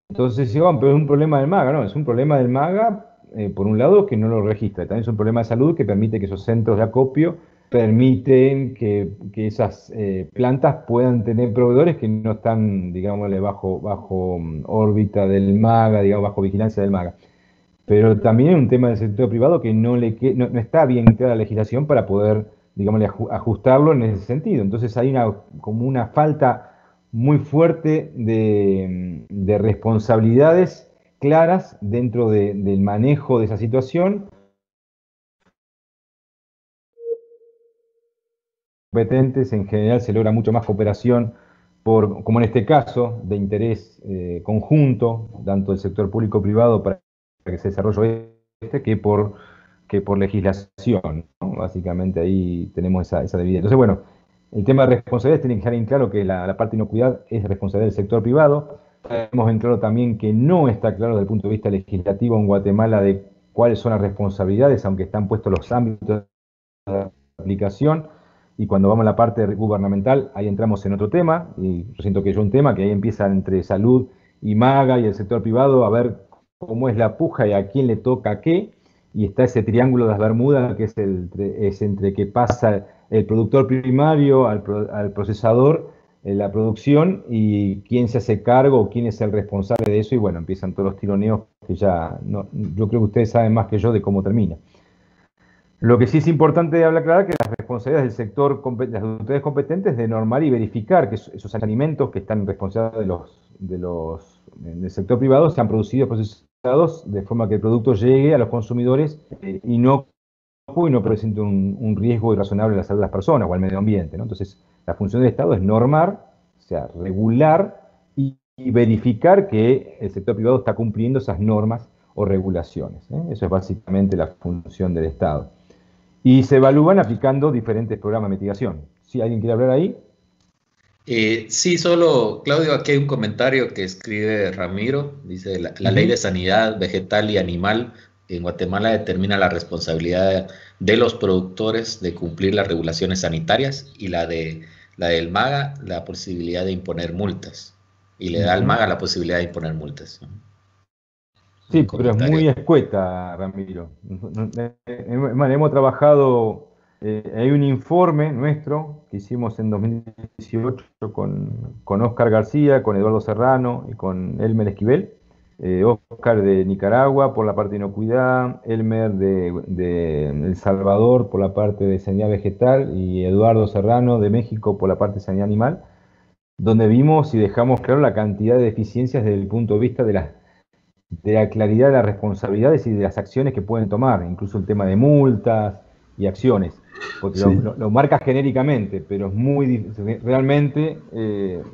Entonces, pero es un problema del MAGA, no, es un problema del MAGA, por un lado, que no lo registra, también es un problema de salud que permite que esos centros de acopio permiten que esas plantas puedan tener proveedores que no están, digámosle, bajo órbita del MAGA, digamos, bajo vigilancia del MAGA. Pero también es un tema del sector privado que no está bien integrada la legislación para poder, digámosle, ajustarlo en ese sentido. Entonces hay como una falta muy fuerte de responsabilidades claras dentro del manejo de esa situación. Competentes, en general se logra mucho más cooperación, como en este caso, de interés conjunto, tanto del sector público-privado para que se desarrolle que por que por legislación, ¿no? Básicamente ahí tenemos esa dividida. Entonces, bueno, el tema de responsabilidades tiene que dejar en claro que la parte de inocuidad es responsabilidad del sector privado. Tenemos en claro también que no está claro desde el punto de vista legislativo en Guatemala de cuáles son las responsabilidades, aunque están puestos los ámbitos de aplicación. Y cuando vamos a la parte gubernamental, ahí entramos en otro tema, y yo siento que es un tema que ahí empieza entre salud y MAGA y el sector privado a ver cómo es la puja y a quién le toca qué, y está ese triángulo de las Bermudas que es entre que pasa el productor primario al procesador, la producción, y quién se hace cargo o quién es el responsable de eso, y bueno, empiezan todos los tironeos que ya, no, yo creo que ustedes saben más que yo de cómo termina. Lo que sí es importante hablar claro que las responsabilidades del sector, las autoridades competentes de normar y verificar que esos alimentos que están responsables del sector privado sean producidos, procesados, de forma que el producto llegue a los consumidores y no presente un riesgo irrazonable a la salud de las personas o al medio ambiente, ¿no? Entonces, la función del Estado es normar, o sea, regular y verificar que el sector privado está cumpliendo esas normas o regulaciones, ¿eh? Eso es básicamente la función del Estado. Y se evalúan aplicando diferentes programas de mitigación. ¿Sí? ¿Alguien quiere hablar ahí? Sí, solo, Claudio, aquí hay un comentario que escribe Ramiro. Dice, la Ley de Sanidad Vegetal y Animal en Guatemala determina la responsabilidad de los productores de cumplir las regulaciones sanitarias, y la del MAGA la posibilidad de imponer multas. Y le da al MAGA la posibilidad de imponer multas. Sí, pero es muy escueta, Ramiro. Hemos trabajado, hay un informe nuestro que hicimos en 2018 con Óscar García, con Eduardo Serrano y con Elmer Esquivel. Óscar de Nicaragua por la parte de inocuidad, Elmer de El Salvador por la parte de sanidad vegetal y Eduardo Serrano de México por la parte de sanidad animal, donde vimos y dejamos claro la cantidad de deficiencias desde el punto de vista de la claridad de las responsabilidades y de las acciones que pueden tomar, incluso el tema de multas y acciones, porque sí, lo marca genéricamente, pero es muy realmente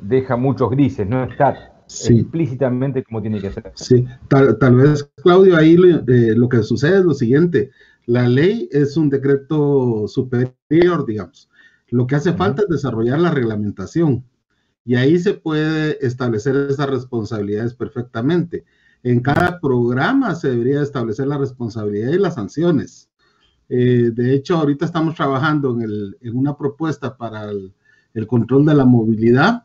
deja muchos grises, no está explícitamente como tiene que ser. Sí, tal vez, Claudio, ahí lo que sucede es lo siguiente: la ley es un decreto superior, digamos. Lo que hace falta es desarrollar la reglamentación, y ahí se puede establecer esas responsabilidades perfectamente. En cada programa se debería establecer la responsabilidad y las sanciones. De hecho, ahorita estamos trabajando en una propuesta para el control de la movilidad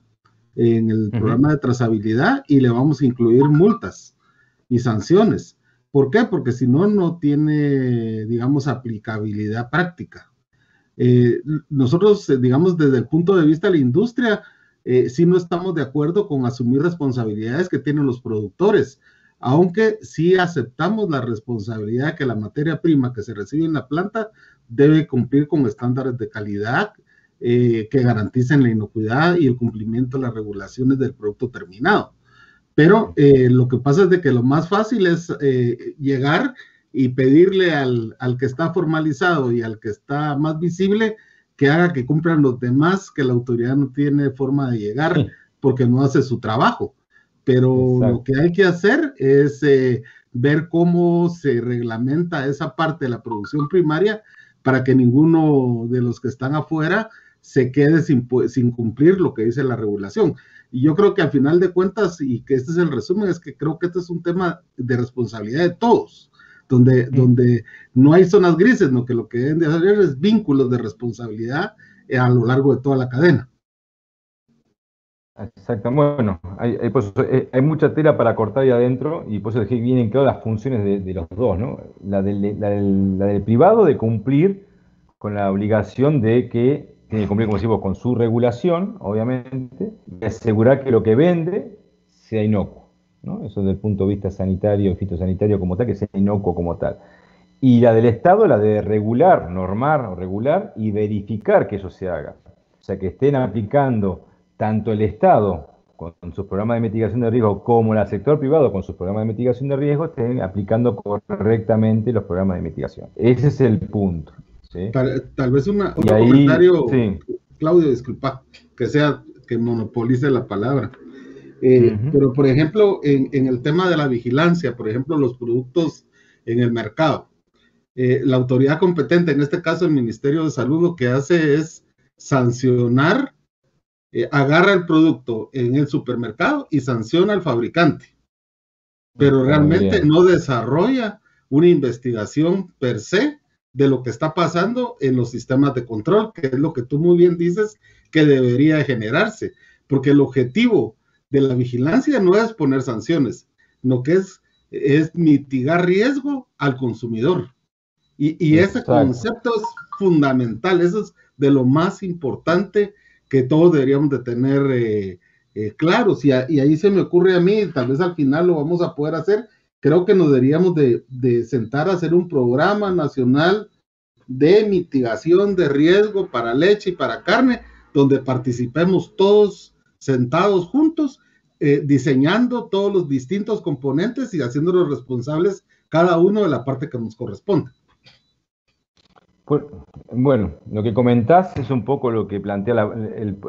en el programa de trazabilidad, y le vamos a incluir multas y sanciones. ¿Por qué? Porque si no, no tiene, digamos, aplicabilidad práctica. Nosotros, digamos, desde el punto de vista de la industria, sí no estamos de acuerdo con asumir responsabilidades que tienen los productores, aunque sí aceptamos la responsabilidad que la materia prima que se recibe en la planta debe cumplir con estándares de calidad que garanticen la inocuidad y el cumplimiento de las regulaciones del producto terminado. Pero lo que pasa es de que lo más fácil es llegar y pedirle al que está formalizado y al que está más visible que haga que cumplan los demás, que la autoridad no tiene forma de llegar porque no hace su trabajo. Pero lo que hay que hacer es ver cómo se reglamenta esa parte de la producción primaria para que ninguno de los que están afuera se quede sin cumplir lo que dice la regulación. Y yo creo que al final de cuentas, y que este es el resumen, es que creo que este es un tema de responsabilidad de todos, donde no hay zonas grises, sino que lo que deben de hacer es vínculos de responsabilidad a lo largo de toda la cadena. Exactamente. Bueno, hay mucha tela para cortar ahí adentro, y por eso dejé bien en claro las funciones de los dos, ¿no? La del privado de cumplir con la obligación de que tiene que cumplir, como decimos, con su regulación, obviamente, y asegurar que lo que vende sea inocuo, ¿no? Eso desde el punto de vista sanitario, fitosanitario como tal, que sea inocuo como tal. Y la del Estado, la de regular, normar o regular y verificar que eso se haga. O sea, que estén aplicando tanto el Estado con sus programas de mitigación de riesgo como el sector privado con sus programas de mitigación de riesgo estén aplicando correctamente los programas de mitigación. Ese es el punto. ¿Sí? Tal vez otro comentario, Claudio, disculpa, que monopolice la palabra. Pero, por ejemplo, en el tema de la vigilancia, por ejemplo, los productos en el mercado. la autoridad competente, en este caso el Ministerio de Salud, lo que hace es sancionar, agarra el producto en el supermercado y sanciona al fabricante, pero realmente no desarrolla una investigación per se de lo que está pasando en los sistemas de control, que es lo que tú muy bien dices que debería generarse, porque el objetivo de la vigilancia no es poner sanciones, lo que es mitigar riesgo al consumidor. Y ese concepto es fundamental, eso es de lo más importante que todos deberíamos de tener claros. Y ahí se me ocurre a mí, tal vez al final lo vamos a poder hacer, creo que nos deberíamos de sentar a hacer un programa nacional de mitigación de riesgo para leche y para carne, donde participemos todos sentados juntos, diseñando todos los distintos componentes y haciéndolos responsables cada uno de la parte que nos corresponde. Bueno, lo que comentás es un poco lo que plantea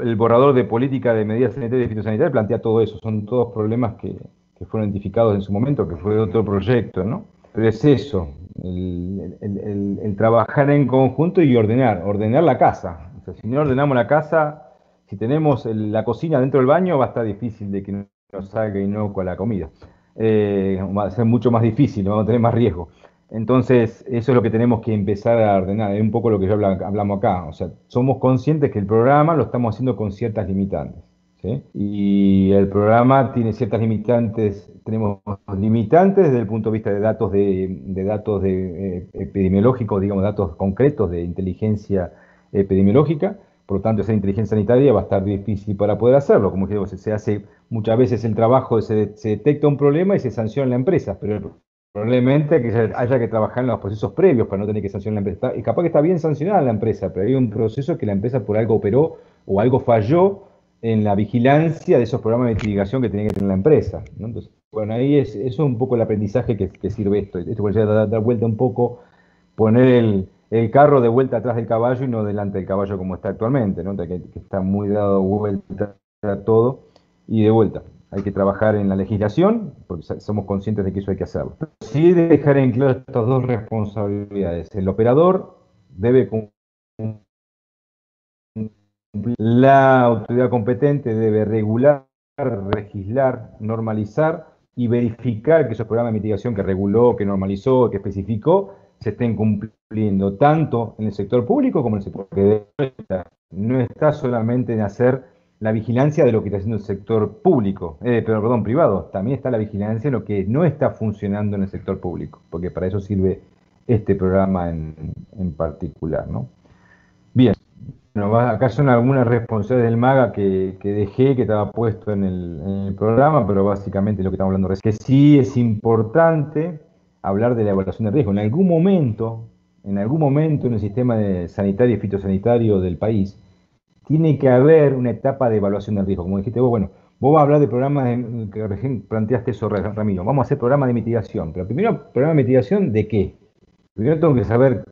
el borrador de política de medidas sanitarias y fitosanitarias, plantea todo eso, son todos problemas que fueron identificados en su momento, que fue otro proyecto, ¿no? Pero es eso, el trabajar en conjunto y ordenar la casa. O sea, si no ordenamos la casa, si tenemos la cocina dentro del baño, va a estar difícil de que nos salga inocua la comida. Va a ser mucho más difícil, vamos a tener más riesgo. Entonces, eso es lo que tenemos que empezar a ordenar, es un poco lo que hablamos acá. O sea, somos conscientes que el programa lo estamos haciendo con ciertas limitantes, ¿sí? Y el programa tiene ciertas limitantes, tenemos limitantes desde el punto de vista de datos epidemiológicos, digamos, datos concretos de inteligencia epidemiológica. Por lo tanto, esa inteligencia sanitaria va a estar difícil para poder hacerlo. Como digo, se hace muchas veces el trabajo, se detecta un problema y se sanciona en la empresa, pero probablemente haya que trabajar en los procesos previos para no tener que sancionar la empresa. Y capaz que está bien sancionada la empresa, pero hay un proceso que la empresa por algo operó o algo falló en la vigilancia de esos programas de mitigación que tenía que tener la empresa, ¿no? Entonces, bueno, ahí eso es un poco el aprendizaje que sirve esto. Esto puede dar vuelta un poco, poner el carro de vuelta atrás del caballo y no delante del caballo como está actualmente, ¿no? Que está muy dado vuelta a todo y de vuelta. Hay que trabajar en la legislación, porque somos conscientes de que eso hay que hacerlo. Pero sí dejar en claro estas dos responsabilidades. El operador debe cumplir, la autoridad competente debe regular, legislar, normalizar y verificar que esos programas de mitigación que reguló, que normalizó, que especificó, se estén cumpliendo tanto en el sector público como en el sector privado. No está solamente en hacer la vigilancia de lo que está haciendo el sector público, privado. También está la vigilancia en lo que no está funcionando en el sector público, porque para eso sirve este programa en particular, ¿no? Bien, bueno, acá son algunas responsabilidades del MAGA que dejé, que estaba puesto en el programa, pero básicamente lo que estamos hablando recién. Que sí es importante hablar de la evaluación de riesgo. En algún momento en el sistema sanitario y fitosanitario del país, tiene que haber una etapa de evaluación de riesgo. Como dijiste vos, bueno, vos vas a hablar de programas que recién planteaste eso, Ramiro. Vamos a hacer programas de mitigación. Pero primero, ¿programa de mitigación de qué? Primero tengo que saber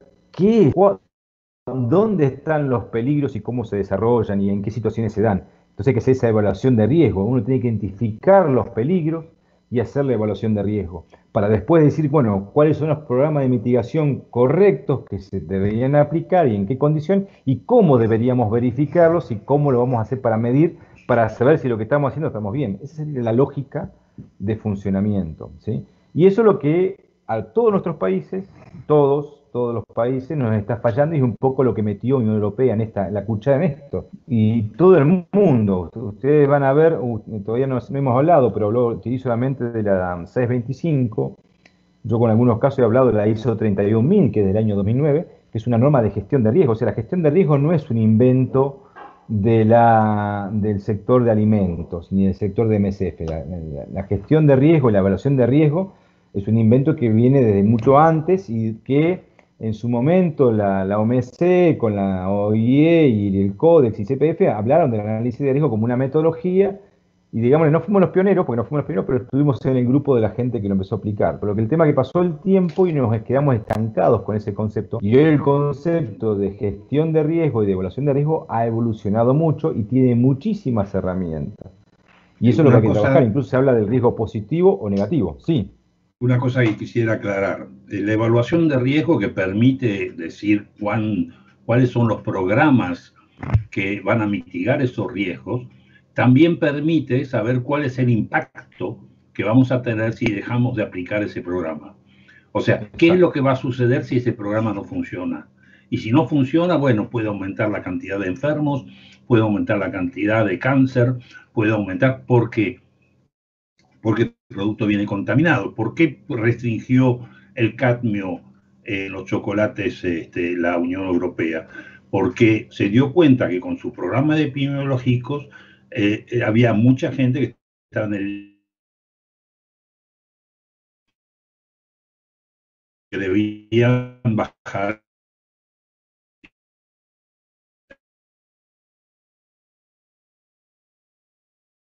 dónde están los peligros y cómo se desarrollan y en qué situaciones se dan. Entonces hay que hacer esa evaluación de riesgo. Uno tiene que identificar los peligros y hacer la evaluación de riesgo. Para después decir, bueno, cuáles son los programas de mitigación correctos que se deberían aplicar y en qué condición, y cómo deberíamos verificarlos y cómo lo vamos a hacer para medir, para saber si lo que estamos haciendo estamos bien. Esa sería la lógica de funcionamiento, ¿sí? Y eso es lo que a todos nuestros países, todos los países nos está fallando, y es un poco lo que metió Unión Europea en la cuchara en esto. Y todo el mundo, ustedes van a ver, todavía no hemos hablado, pero utilizo solamente de la 625, yo con algunos casos he hablado de la ISO 31000, que es del año 2009, que es una norma de gestión de riesgo. O sea, la gestión de riesgo no es un invento del sector de alimentos, ni del sector de MSF. La gestión de riesgo y la evaluación de riesgo es un invento que viene desde mucho antes y que en su momento la OMC con la OIE y el Códex y CPF hablaron del análisis de riesgo como una metodología, y digamos, no fuimos los pioneros, pero estuvimos en el grupo de la gente que lo empezó a aplicar. Pero que el tema que pasó el tiempo y nos quedamos estancados con ese concepto, y hoy el concepto de gestión de riesgo y de evaluación de riesgo ha evolucionado mucho y tiene muchísimas herramientas. Y eso es lo que hay que trabajar. Incluso se habla del riesgo positivo o negativo, sí. una cosa que quisiera aclarar. La evaluación de riesgo que permite decir cuáles son los programas que van a mitigar esos riesgos, también permite saber cuál es el impacto que vamos a tener si dejamos de aplicar ese programa. O sea, ¿qué es lo que va a suceder si ese programa no funciona? Y si no funciona, bueno, puede aumentar la cantidad de enfermos, puede aumentar la cantidad de cáncer, puede aumentar porque el producto viene contaminado. ¿Por qué restringió el cadmio en los chocolates la Unión Europea? Porque se dio cuenta que con su programa de epidemiológicos había mucha gente que estaba en el que debían bajar.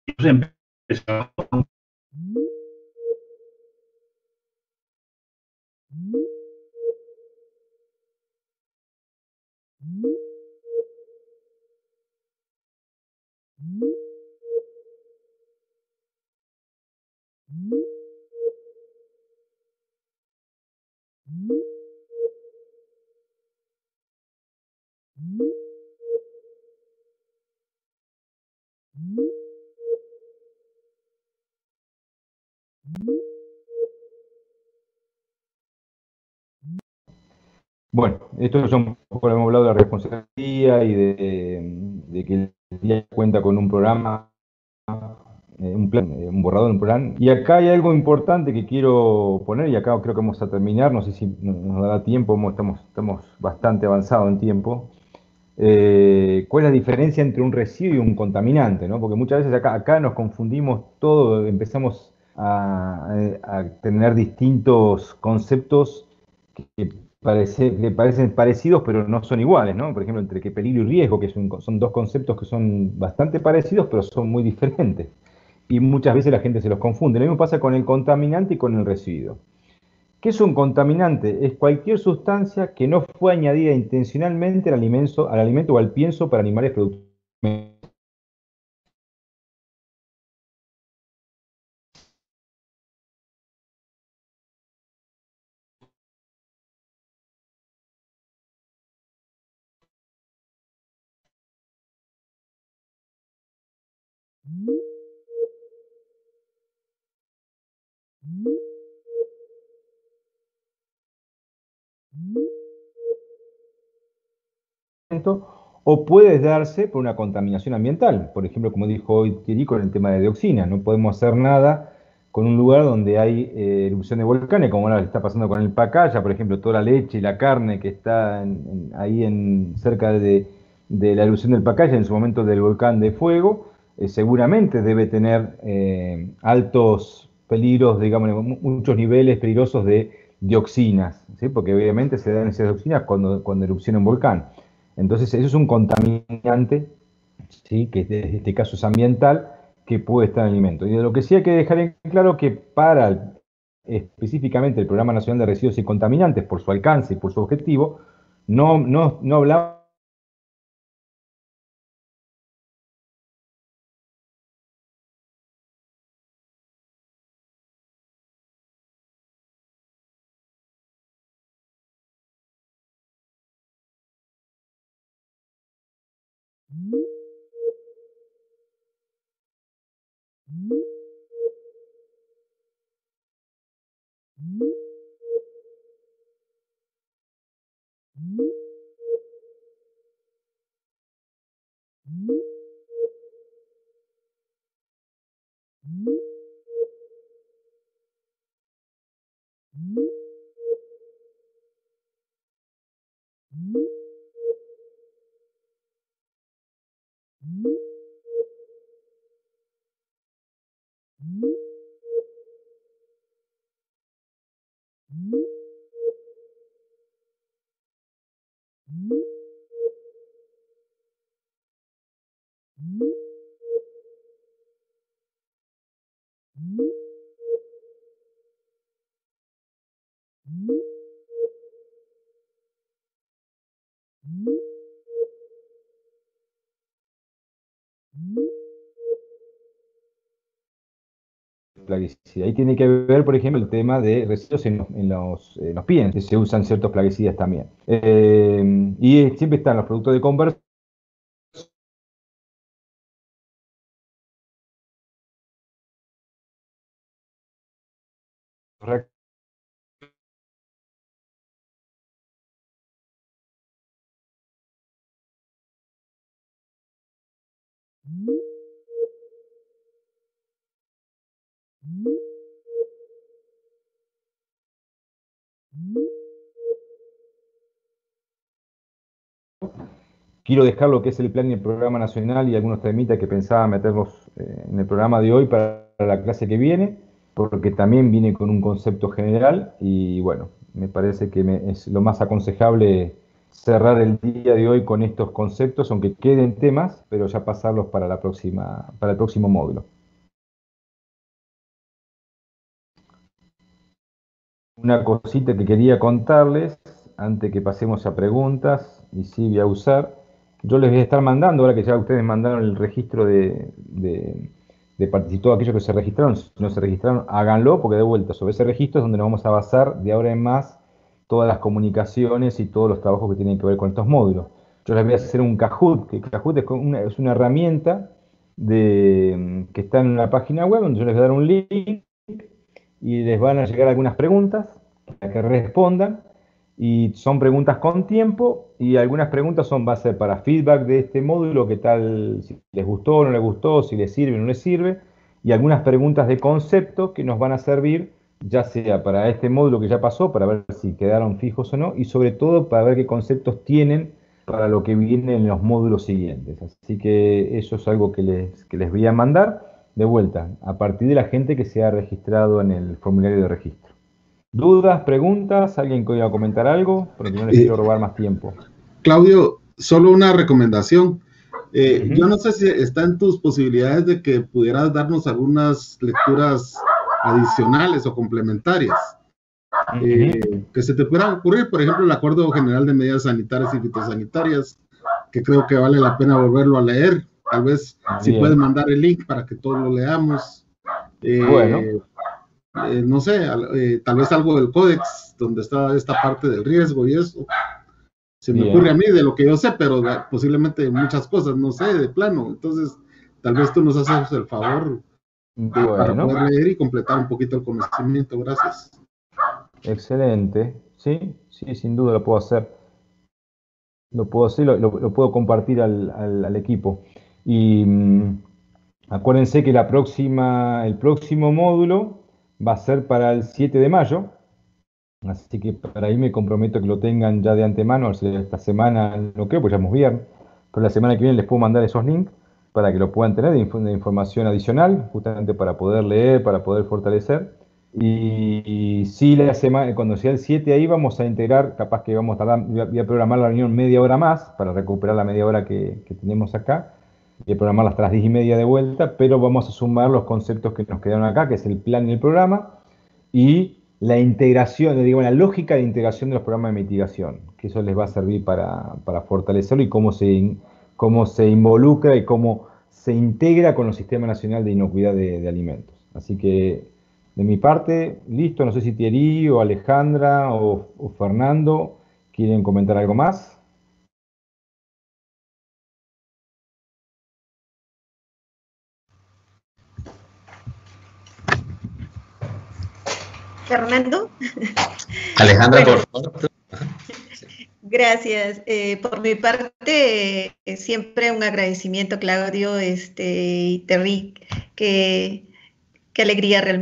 Entonces empezamos. Bueno, esto ya un poco hemos hablado de la responsabilidad y de que el día cuenta con un programa, un plan, un borrador, un plan. Y acá hay algo importante que quiero poner, y acá creo que vamos a terminar, no sé si nos da tiempo, estamos bastante avanzados en tiempo. ¿Cuál es la diferencia entre un residuo y un contaminante? ¿No? Porque muchas veces acá nos confundimos todo, empezamos a tener distintos conceptos que que parecen parecidos, pero no son iguales, ¿no? Por ejemplo, entre que peligro y riesgo, que son dos conceptos que son bastante parecidos, pero son muy diferentes. Y muchas veces la gente se los confunde. Lo mismo pasa con el contaminante y con el residuo. ¿Qué es un contaminante? Es cualquier sustancia que no fue añadida intencionalmente al alimento o al pienso para animales productivos. O puede darse por una contaminación ambiental. Por ejemplo, como dijo hoy Thierry con el tema de dioxina, no podemos hacer nada con un lugar donde hay erupción de volcanes, como ahora está pasando con el Pacaya, por ejemplo, toda la leche y la carne que está ahí cerca de la erupción del Pacaya, en su momento del volcán de fuego, seguramente debe tener altos peligros, digamos, muchos niveles peligrosos de dioxinas, ¿sí? Porque obviamente se dan esas dioxinas cuando erupciona un volcán. Entonces, eso es un contaminante, ¿sí? Que en este caso es ambiental, que puede estar en el alimento. Y de lo que sí hay que dejar en claro que específicamente el Programa Nacional de Residuos y Contaminantes, por su alcance y por su objetivo, no hablamos plaguicidas. Ahí tiene que ver, por ejemplo, el tema de residuos en los pines, que se usan ciertos plaguicidas también. Y siempre están los productos de conversión. Quiero dejar lo que es el plan y el programa nacional y algunos temitas que pensaba meterlos en el programa de hoy para la clase que viene, porque también viene con un concepto general y bueno, me parece que es lo más aconsejable cerrar el día de hoy con estos conceptos, aunque queden temas, pero ya pasarlos para el próximo módulo. Una cosita que quería contarles antes que pasemos a preguntas, y sí voy a usar. Yo les voy a estar mandando, ahora que ya ustedes mandaron el registro de todos aquellos que se registraron, si no se registraron, háganlo, porque de vuelta, sobre ese registro es donde nos vamos a basar de ahora en más todas las comunicaciones y todos los trabajos que tienen que ver con estos módulos. Yo les voy a hacer un Kahoot, que Kahoot es una herramienta que está en una página web, donde yo les voy a dar un link y les van a llegar algunas preguntas para que respondan. Y son preguntas con tiempo y algunas preguntas va a ser para feedback de este módulo, qué tal, si les gustó o no les gustó, si les sirve o no les sirve, y algunas preguntas de concepto que nos van a servir ya sea para este módulo que ya pasó, para ver si quedaron fijos o no, y sobre todo para ver qué conceptos tienen para lo que viene en los módulos siguientes. Así que eso es algo que les voy a mandar de vuelta, a partir de la gente que se ha registrado en el formulario de registro. ¿Dudas, preguntas? ¿Alguien quiera comentar algo? Porque no les quiero robar más tiempo. Claudio, solo una recomendación. Yo no sé si está en tus posibilidades de que pudieras darnos algunas lecturas adicionales o complementarias que se te puedan ocurrir. Por ejemplo, el Acuerdo General de Medidas Sanitarias y Fitosanitarias, que creo que vale la pena volverlo a leer. Tal vez si puedes mandar el link para que todos lo leamos. Bueno. No sé, tal vez algo del códex, donde está esta parte del riesgo y eso. Se me ocurre a mí de lo que yo sé, pero posiblemente muchas cosas no sé de plano. Entonces, tal vez tú nos haces el favor para poder leer y completar un poquito el conocimiento. Gracias. Excelente. Sí, sin duda lo puedo hacer. Lo puedo hacer, lo puedo compartir al equipo. Y acuérdense que el próximo módulo va a ser para el 7 de mayo, así que para ahí me comprometo que lo tengan ya de antemano. Esta semana no creo, pues ya hemos viernes, pero la semana que viene les puedo mandar esos links para que lo puedan tener de información adicional, justamente para poder leer, para poder fortalecer. Y sí, cuando sea el 7 ahí vamos a integrar, capaz que vamos a tardar, voy a programar la reunión media hora más para recuperar la media hora que tenemos acá. Y programarla hasta las 10:30 de vuelta, pero vamos a sumar los conceptos que nos quedaron acá, que es el plan y el programa, y la integración, la lógica de integración de los programas de mitigación, que eso les va a servir para fortalecerlo y cómo se involucra y cómo se integra con el Sistema Nacional de Inocuidad de Alimentos. Así que, de mi parte, listo. No sé si Thierry o Alejandra o Fernando quieren comentar algo más. Fernando. Alejandra, bueno, por favor. Gracias. Por mi parte, siempre un agradecimiento, Claudio y Thierry, qué alegría realmente.